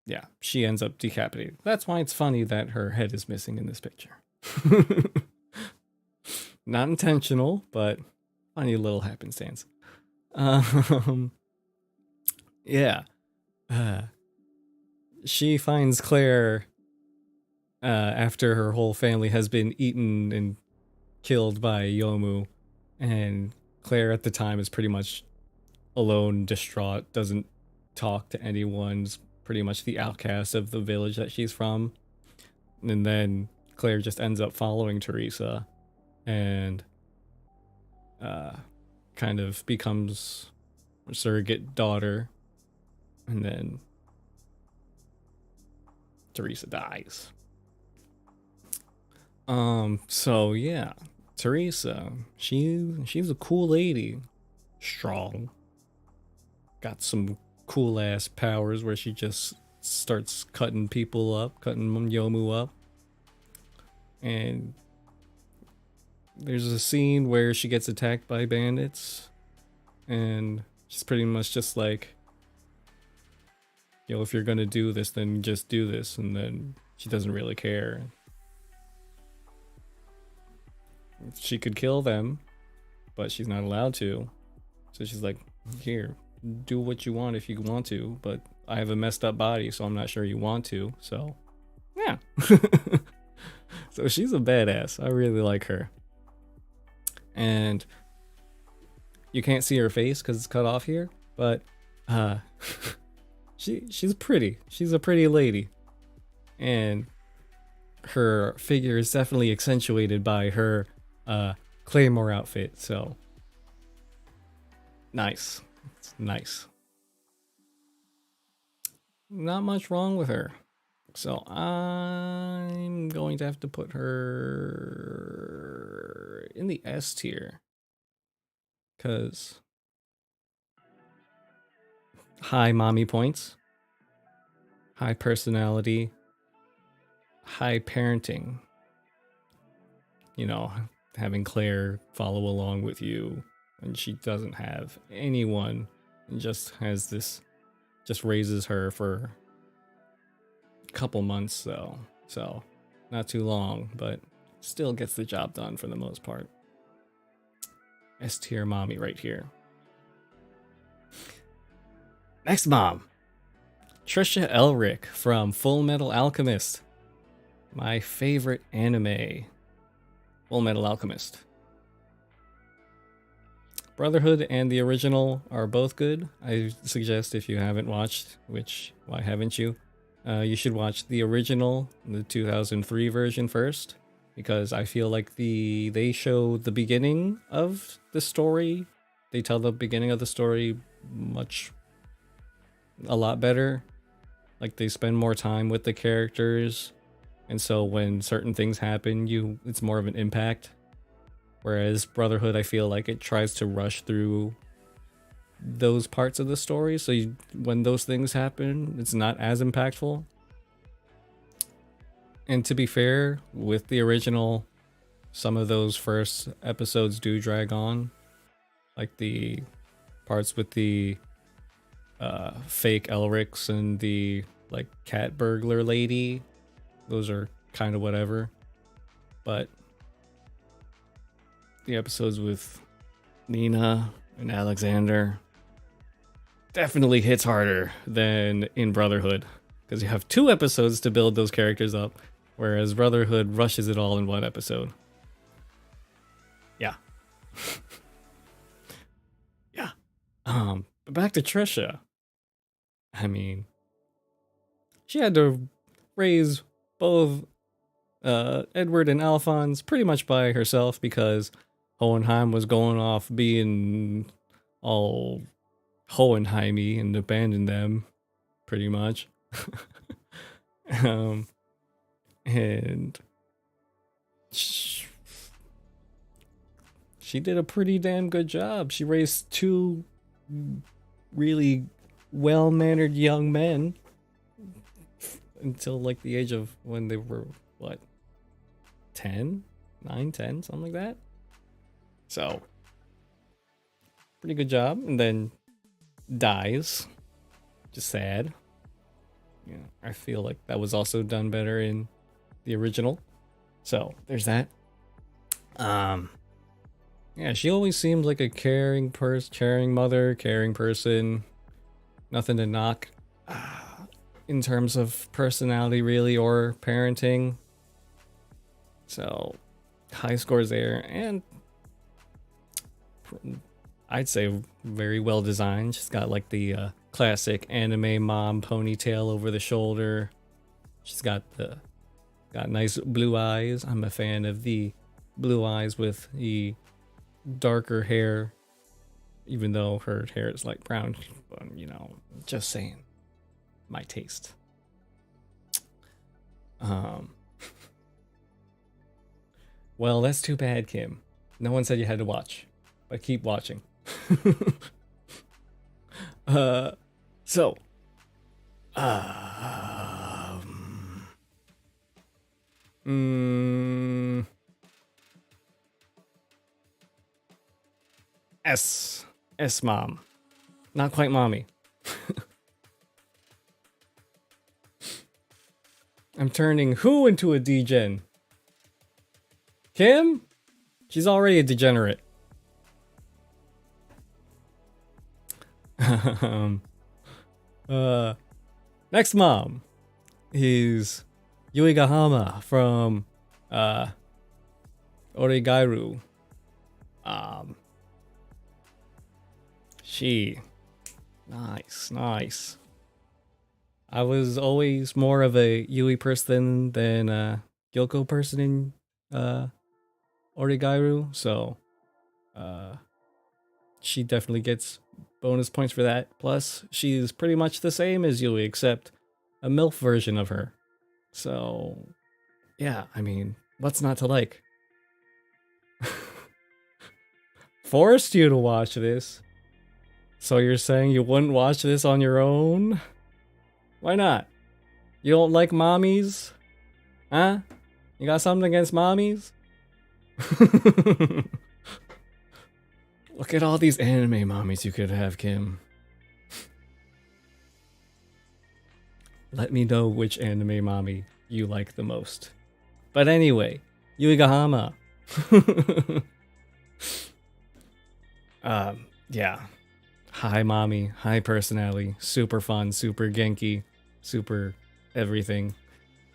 Yeah, she ends up decapitated. That's why it's funny that her head is missing in this picture. Not intentional, but funny little happenstance. Yeah. She finds Claire after her whole family has been eaten and killed by Yomu, and Claire at the time is pretty much alone, distraught, doesn't talk to anyone, pretty much the outcast of the village that she's from. And then Claire just ends up following Teresa and kind of becomes a surrogate daughter, and then Teresa dies. So yeah, Teresa, she's a cool lady. Strong. Got some cool ass powers where she just starts cutting people up, cutting Yomu up. And there's a scene where she gets attacked by bandits. And she's pretty much just like, if you're gonna do this, then just do this. And then she doesn't really care. She could kill them, but she's not allowed to. So she's like, here, do what you want if you want to, but I have a messed up body, so I'm not sure you want to. So, yeah. So she's a badass. I really like her. And you can't see her face because it's cut off here, but she's pretty. She's a pretty lady. And her figure is definitely accentuated by her Claymore outfit, so nice. It's nice. Not much wrong with her. So I'm going to have to put her in the S tier. Because high mommy points, high personality, high parenting. Having Claire follow along with you, and she doesn't have anyone, and just raises her for a couple months though, so not too long, but still gets the job done for the most part. S tier mommy right here. Next mom, Trisha Elric from Full Metal Alchemist, my favorite anime. Full Metal Alchemist. Brotherhood and the original are both good. I suggest if you haven't watched, which why haven't you? You should watch the original, the 2003 version first, because I feel like they show the beginning of the story. They tell the beginning of the story a lot better. Like they spend more time with the characters. And so when certain things happen, it's more of an impact. Whereas Brotherhood, I feel like it tries to rush through those parts of the story. So when those things happen, it's not as impactful. And to be fair, with the original, some of those first episodes do drag on. Like the parts with the fake Elrics and the like cat burglar lady. Those are kind of whatever, but the episodes with Nina and Alexander definitely hits harder than in Brotherhood, because you have 2 episodes to build those characters up, whereas Brotherhood rushes it all in 1 episode. Yeah. Yeah. But back to Trisha. I mean, she had to raise both Edward and Alphonse pretty much by herself, because Hohenheim was going off being all Hohenheimy and abandoned them pretty much. And she did a pretty damn good job. She raised 2 really well-mannered young men until like the age of when they were 10, 9, 10, something like that. So pretty good job. And then dies. Just sad. I feel like that was also done better in the original. So there's that. Yeah, she always seemed like a caring mother, caring person. Nothing to knock in terms of personality, really, or parenting. So, high scores there, and I'd say very well designed. She's got like the classic anime mom ponytail over the shoulder. She's got nice blue eyes. I'm a fan of the blue eyes with the darker hair, even though her hair is like brown. But, just saying, my taste. Well, that's too bad, Kim. No one said you had to watch, but keep watching. So, mm, S mom, not quite mommy. I'm turning who into a degen? Kim? She's already a degenerate. Next mom is Yuigahama from Origairu. She nice. I was always more of a Yui person than a Gyoko person in Origairu, so she definitely gets bonus points for that. Plus, she's pretty much the same as Yui, except a MILF version of her. So, yeah, I mean, what's not to like? Forced you to watch this. So you're saying you wouldn't watch this on your own? Why not? You don't like mommies? Huh? You got something against mommies? Look at all these anime mommies you could have, Kim. Let me know which anime mommy you like the most. But anyway, Yuigahama. Yeah. High mommy, high personality, super fun, super genki, super everything.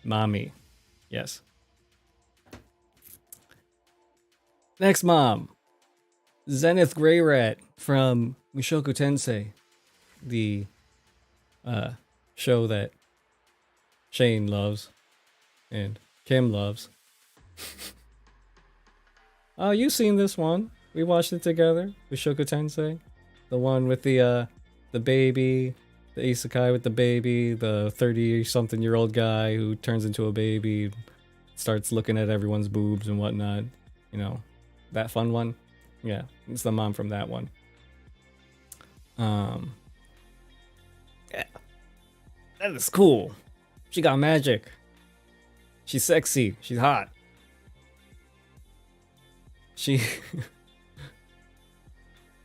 Mommy. Yes. Next mom. Zenith Grey Rat from Mushoku Tensei. The show that Shane loves and Kim loves. Oh, you've seen this one. We watched it together. Mushoku Tensei. The one with the baby, the isekai with the baby, the 30-something-year-old guy who turns into a baby, starts looking at everyone's boobs and whatnot. You know, that fun one. Yeah, it's the mom from that one. Yeah, that is cool. She got magic. She's sexy. She's hot. She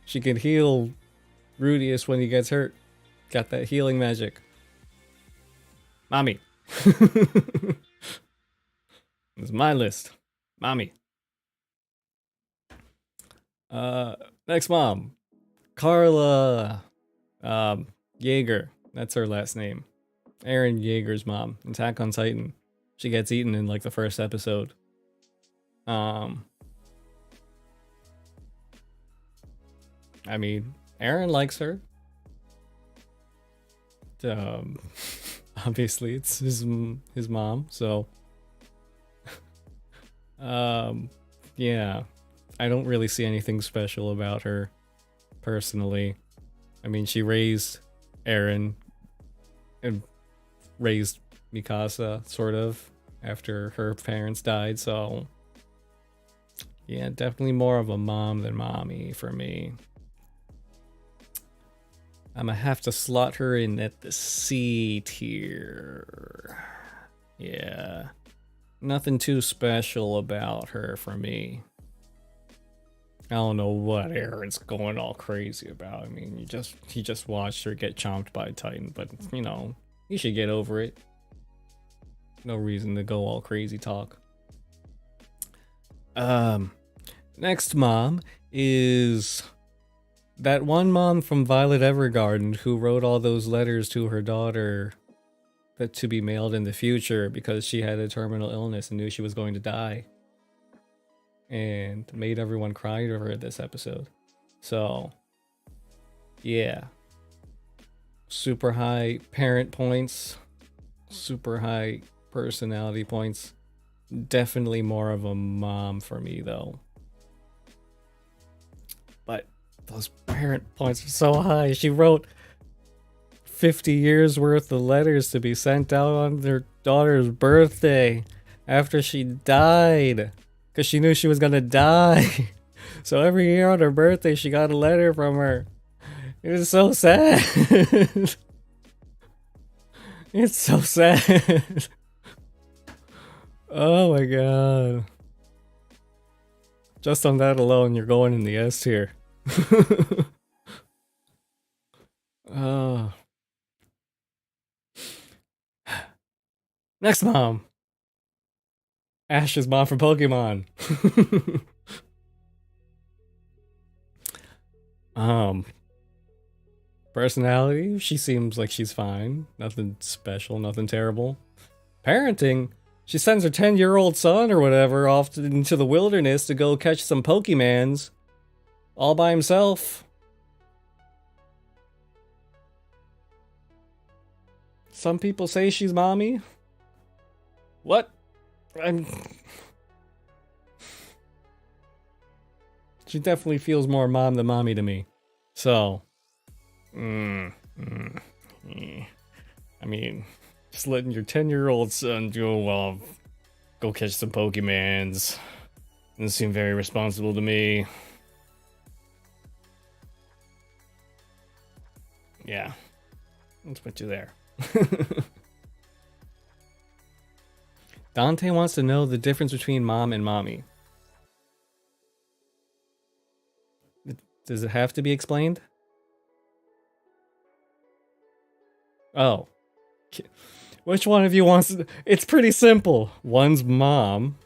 she can heal Rudius when he gets hurt. Got that healing magic. Mommy. It's my list. Mommy. Next mom. Carla Jaeger. That's her last name. Eren Yeager's mom. Attack on Titan. She gets eaten in like the first episode. I mean, Eren likes her. Obviously it's his mom, so yeah. I don't really see anything special about her personally. I mean, she raised Eren and raised Mikasa sort of after her parents died, so yeah, definitely more of a mom than mommy for me. I'm gonna have to slot her in at the C tier. Yeah. Nothing too special about her for me. I don't know what Eren's going all crazy about. I mean, he just watched her get chomped by a Titan, but you know, he should get over it. No reason to go all crazy talk. Next mom is that one mom from Violet Evergarden who wrote all those letters to her daughter that to be mailed in the future because she had a terminal illness and knew she was going to die. And made everyone cry over her this episode. So, yeah. Super high parent points. Super high personality points. Definitely more of a mom for me, though. But those parent points are so high. She wrote 50 years worth of letters to be sent out on their daughter's birthday after she died. Because she knew she was gonna die. So every year on her birthday, she got a letter from her. It was so sad. It's so sad. Oh my god. Just on that alone, you're going in the S tier. Oh. Next mom. Ash's mom from Pokemon. Personality, she seems like she's fine. Nothing special, nothing terrible. Parenting, she sends her 10-year-old son or whatever off into the wilderness to go catch some Pokemans. All by himself. Some people say she's mommy. What? She definitely feels more mom than mommy to me. So, I mean, just letting your 10-year-old son go catch some Pokemans doesn't seem very responsible to me. Yeah, let's put you there. Dante wants to know the difference between mom and mommy. Does it have to be explained? Oh. Which one of you wants to... It's pretty simple. One's mom.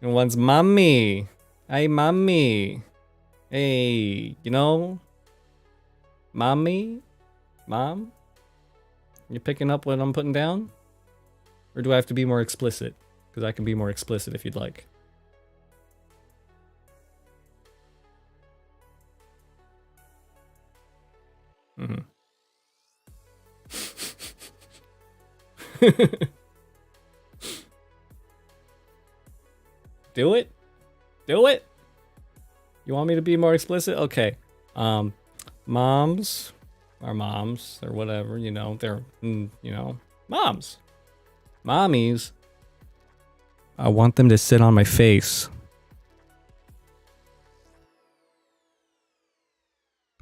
And one's mommy. Hey, mommy. Hey, you know? Mommy? Mom? You picking up what I'm putting down? Or do I have to be more explicit? Because I can be more explicit if you'd like. Mm-hmm. Do it? Do it? You want me to be more explicit? Okay. Moms are moms or whatever, you know, they're, moms. Mommies, I want them to sit on my face.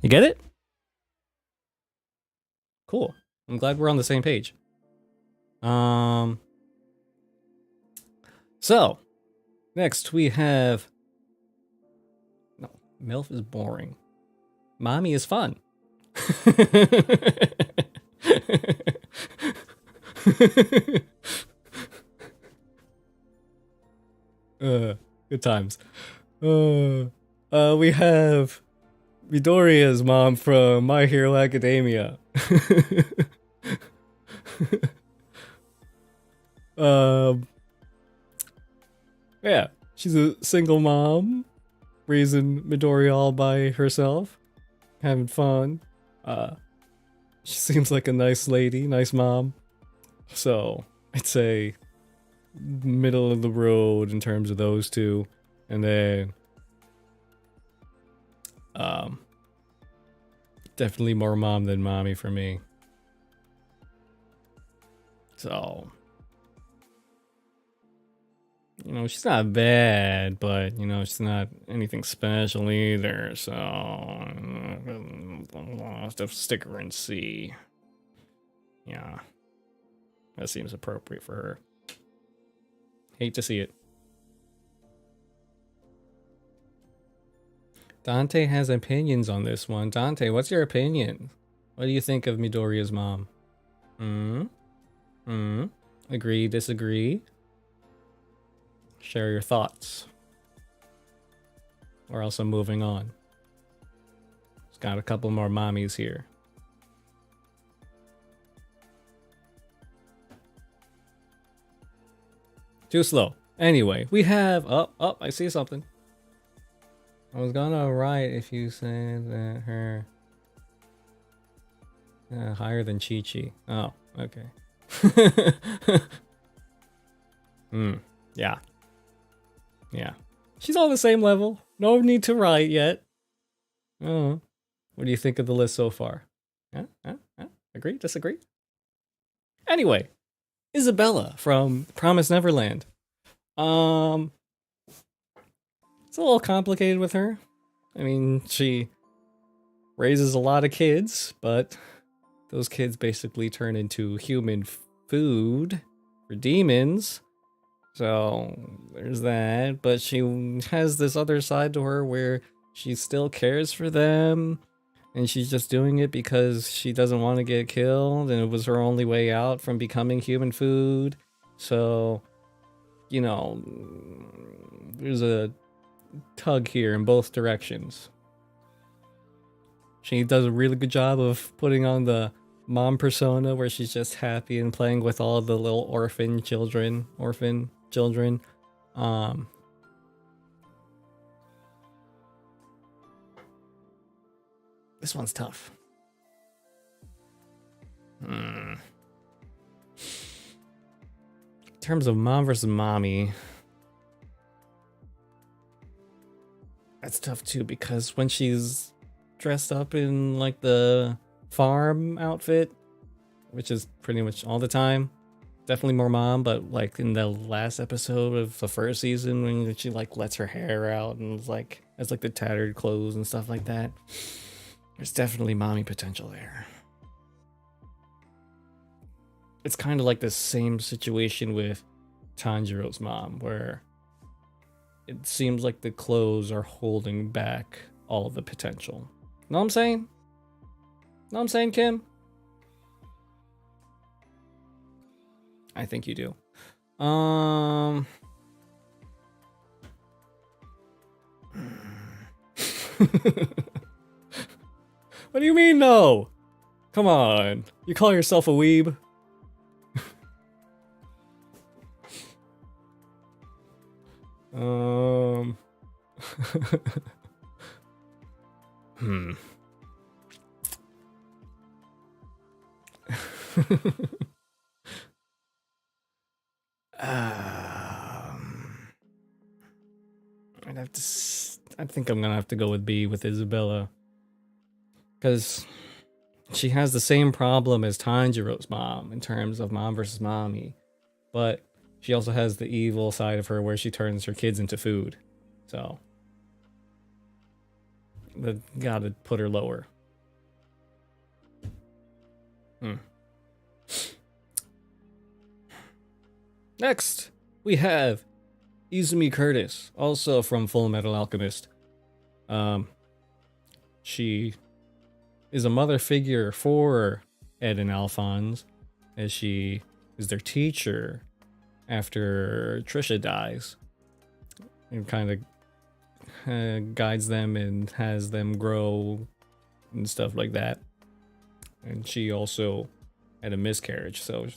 You get it? Cool. I'm glad we're on the same page. So, next we have... No, MILF is boring. Mommy is fun. Good times. We have Midoriya's mom from My Hero Academia. Yeah, she's a single mom, raising Midoriya all by herself, having fun. She seems like a nice lady, nice mom. So I'd say middle of the road in terms of those two, and then definitely more mom than mommy for me. So, you know, she's not bad, but you know, she's not anything special either. So I'll have to stick her in C. Yeah, that seems appropriate for her. Hate to see it. Dante has opinions on this one. Dante, what's your opinion? What do you think of Midoriya's mom? Agree, disagree? Share your thoughts. Or else I'm moving on. It's got a couple more mommies here. Too slow. Anyway, we have... Oh, I see something. I was gonna write if you said that her... higher than Chi-Chi. Oh, okay. Yeah. Yeah. She's on the same level. No need to write yet. Oh. What do you think of the list so far? Agree? Disagree? Anyway. Isabella from Promise Neverland. it's a little complicated with her. I mean, she raises a lot of kids, but those kids basically turn into human food for demons. So there's that. But she has this other side to her where she still cares for them. And she's just doing it because she doesn't want to get killed. And it was her only way out from becoming human food. So, you know, there's a tug here in both directions. She does a really good job of putting on the mom persona where she's just happy and playing with all the little orphan children. This one's tough. In terms of mom versus mommy, that's tough too, because when she's dressed up in like the farm outfit, which is pretty much all the time, definitely more mom. But like in the last episode of the first season, when she like lets her hair out and is like has like the tattered clothes and stuff like that, there's definitely mommy potential there. It's kind of like the same situation with Tanjiro's mom, where it seems like the clothes are holding back all of the potential. Know what I'm saying? Know what I'm saying, Kim? I think you do. What do you mean, no? Come on. You call yourself a weeb? I think I'm gonna have to go with B with Isabella, because she has the same problem as Tanjiro's mom in terms of mom versus mommy, but she also has the evil side of her where she turns her kids into food. So, gotta put her lower. Next, we have Izumi Curtis, also from Full Metal Alchemist. She is a mother figure for Ed and Alphonse, as she is their teacher after Trisha dies, and kind of guides them and has them grow and stuff like that. And she also had a miscarriage, so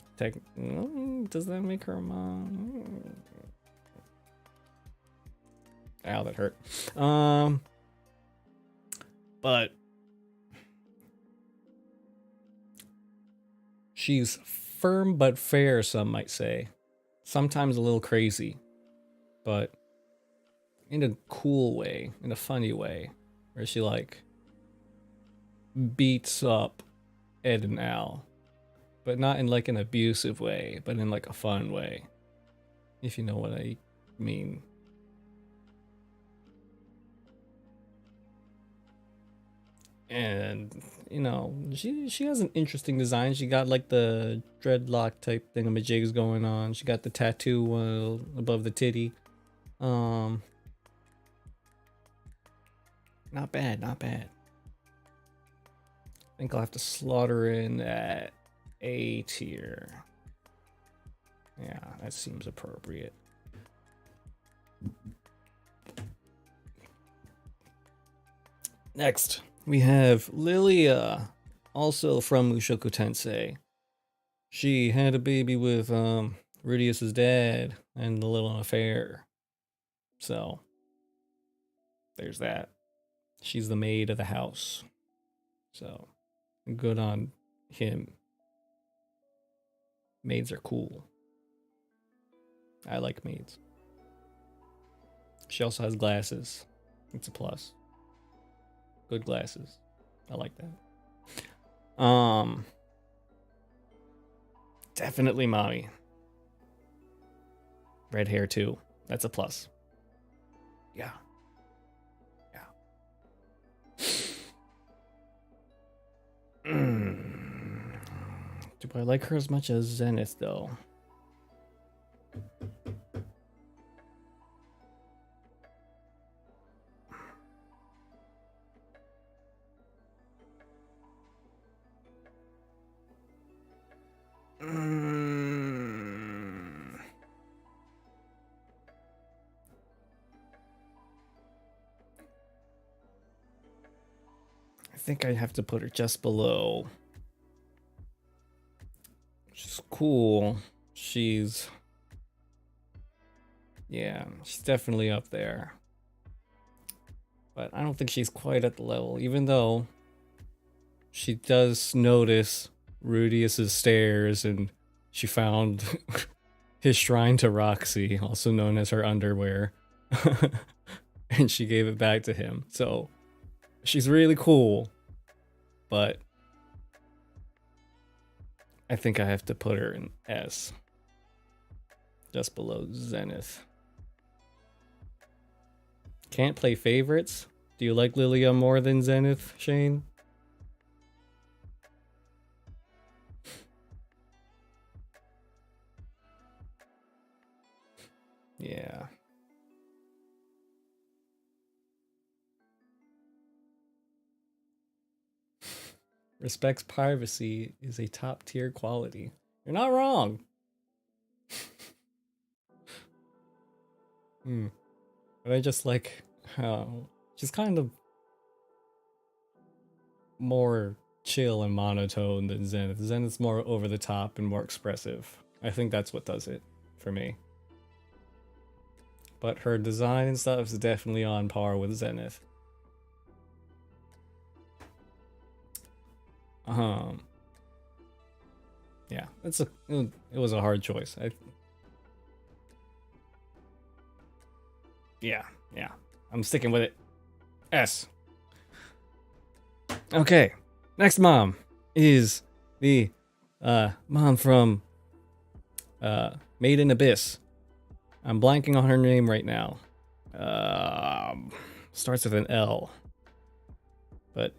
does that make her a mom? Ow, that hurt. But she's firm but fair, some might say. Sometimes a little crazy, but in a cool way, in a funny way, where she like beats up Ed and Al, but not in like an abusive way, but in like a fun way, if you know what I mean. And you know, she has an interesting design. She got like the dreadlock type thingamajigs going on. She got the tattoo above the titty. Not bad, not bad. I think I'll have to slaughter in at A tier. Yeah, that seems appropriate. Next, we have Lilia, also from Mushoku Tensei. She had a baby with Rudius's dad and a little affair. So, there's that. She's the maid of the house. So, good on him. Maids are cool. I like maids. She also has glasses. It's a plus. Good glasses. I like that. Definitely mommy. Red hair too. That's a plus. Yeah. Do I like her as much as Zenith, though? I think I have to put her just below. She's cool. Yeah, she's definitely up there. But I don't think she's quite at the level, even though she does notice Rudius's stairs and she found his shrine to Roxy, also known as her underwear. And she gave it back to him. So she's really cool. But I think I have to put her in S. Just below Zenith. Can't play favorites? Do you like Lilia more than Zenith, Shane? Yeah. Respects privacy is a top tier quality. You're not wrong. But I just like how she's kind of more chill and monotone than Zenith. Zenith's more over the top and more expressive. I think that's what does it for me. But her design and stuff is definitely on par with Zenith. Yeah, it was a hard choice. Yeah, I'm sticking with it. S. Okay, next mom is the mom from Made in Abyss. I'm blanking on her name right now. Starts with an L. But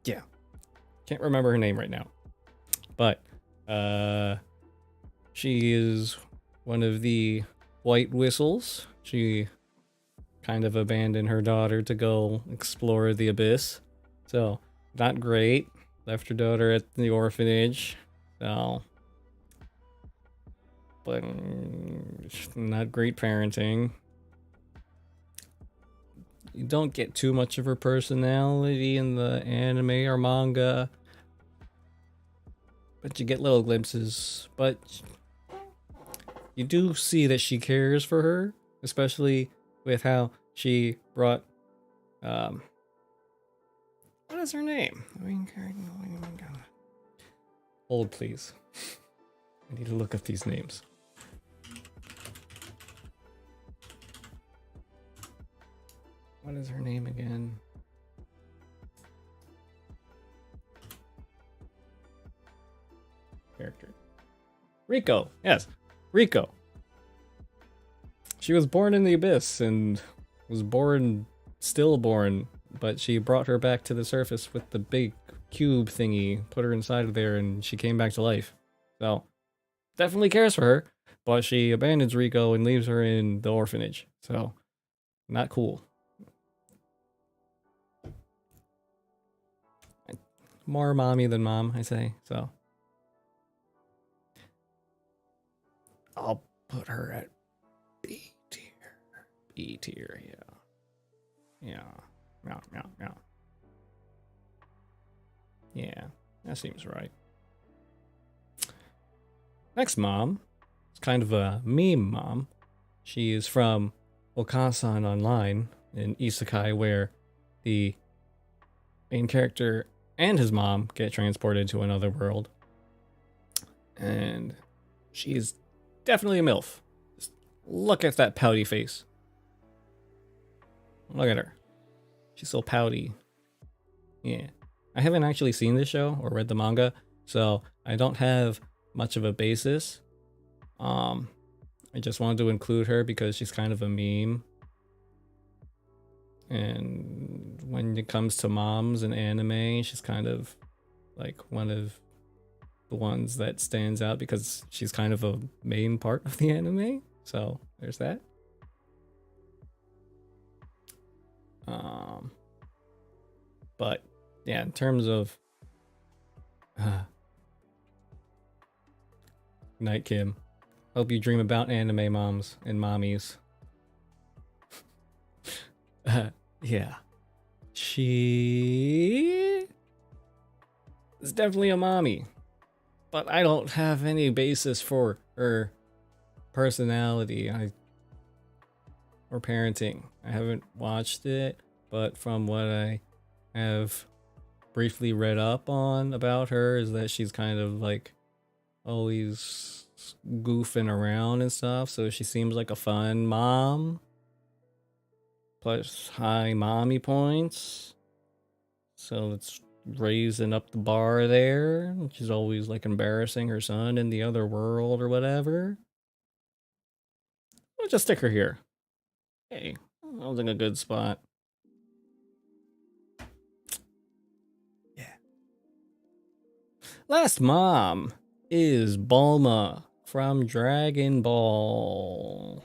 yeah, can't remember her name right now. But she is one of the White Whistles. She kind of abandoned her daughter to go explore the abyss. So, not great. Left her daughter at the orphanage. So, but not great parenting. You don't get too much of her personality in the anime or manga, but you get little glimpses. But you do see that she cares for her, especially with how she brought what is her name? Hold, please. I need to look up these names. What is her name again? Character. Riko. Yes, Riko. She was born in the abyss and was stillborn, but she brought her back to the surface with the big cube thingy, put her inside of there, and she came back to life. So, definitely cares for her, but she abandons Riko and leaves her in the orphanage. So, not cool. More mommy than mom, I say, so. I'll put her at B tier. B tier, yeah. Yeah, that seems right. Next mom is kind of a meme mom. She is from Okasan Online in Isekai, where the main character and his mom get transported to another world. And she is definitely a MILF. Just look at that pouty face. Look at her. She's so pouty. Yeah. I haven't actually seen this show or read the manga, so I don't have much of a basis. I just wanted to include her because she's kind of a meme. And when it comes to moms and anime, she's kind of like one of the ones that stands out because she's kind of a main part of the anime. So there's that. But yeah, in terms of Night Kim, hope you dream about anime moms and mommies. Yeah, she is definitely a mommy, but I don't have any basis for her personality or parenting. I haven't watched it, but from what I have briefly read up on about her is that she's kind of like always goofing around and stuff, so she seems like a fun mom. Plus high mommy points. So it's raising up the bar there. She's always like embarrassing her son in the other world or whatever. I'll just stick her here. Hey, that was in a good spot. Yeah. Last mom is Bulma from Dragon Ball.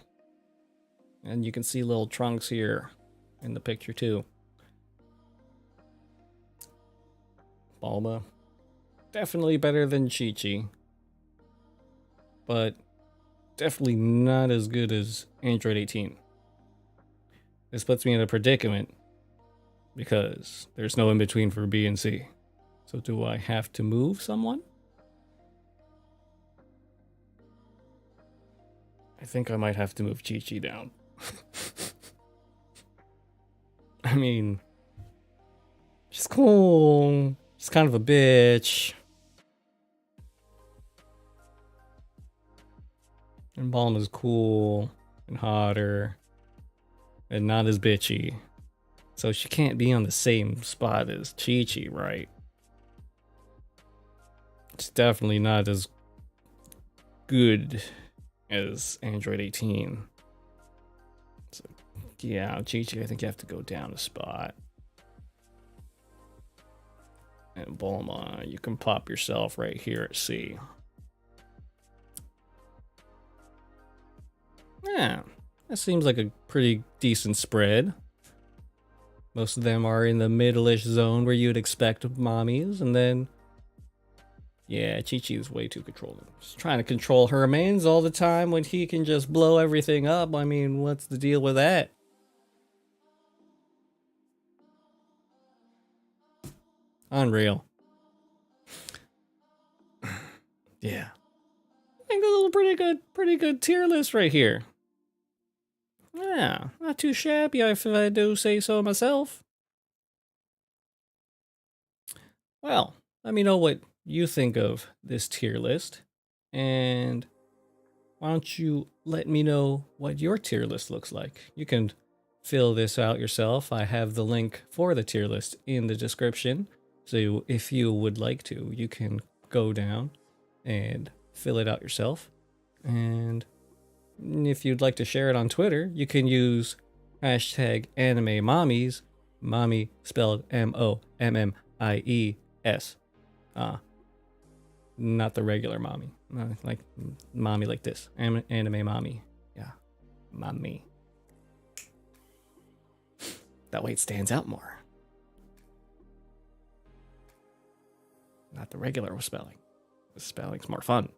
And you can see little Trunks here in the picture too. Bulma. Definitely better than Chi-Chi. But definitely not as good as Android 18. This puts me in a predicament because there's no in-between for B and C. So do I have to move someone? I think I might have to move Chi-Chi down. I mean, she's cool. She's kind of a bitch. And Bulma's cool and hotter and not as bitchy. So she can't be on the same spot as Chi-Chi, right? It's definitely not as good as Android 18. So, yeah, Chi-Chi, I think you have to go down a spot. And Bulma, you can pop yourself right here at C. Yeah, that seems like a pretty decent spread. Most of them are in the middle-ish zone where you'd expect mommies, and then yeah, Chi-Chi is way too controlling. She's trying to control her mains all the time when he can just blow everything up. I mean, what's the deal with that? Unreal. Yeah. I think a little pretty good tier list right here. Yeah, not too shabby if I do say so myself. Well, let me know what you think of this tier list. And why don't you let me know what your tier list looks like? You can fill this out yourself. I have the link for the tier list in the description. So if you would like to, you can go down and fill it out yourself. And if you'd like to share it on Twitter, you can use hashtag anime mommies, mommy spelled MOMMIES. Not the regular mommy, like mommy like this, anime mommy. Yeah, mommy. That way it stands out more. Not the regular spelling. The spelling's more fun.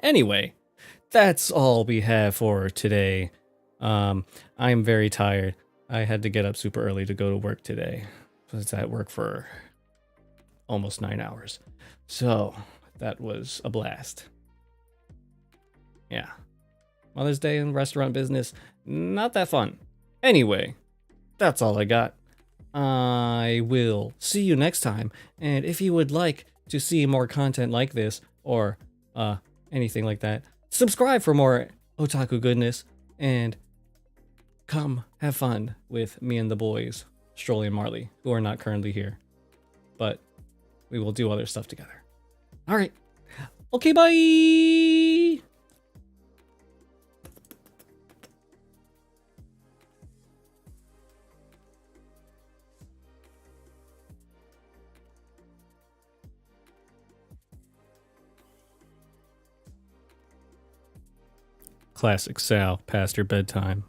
Anyway, that's all we have for today. I'm very tired. I had to get up super early to go to work today. I was at work for almost 9 hours. So that was a blast. Yeah. Mother's Day in restaurant business, not that fun. Anyway, that's all I got. I will see you next time. And if you would like to see more content like this or anything like that, subscribe for more otaku goodness and come have fun with me and the boys, Strolly and Marley, who are not currently here. But we will do other stuff together. All right. Okay, bye. Classic Sal, past her bedtime.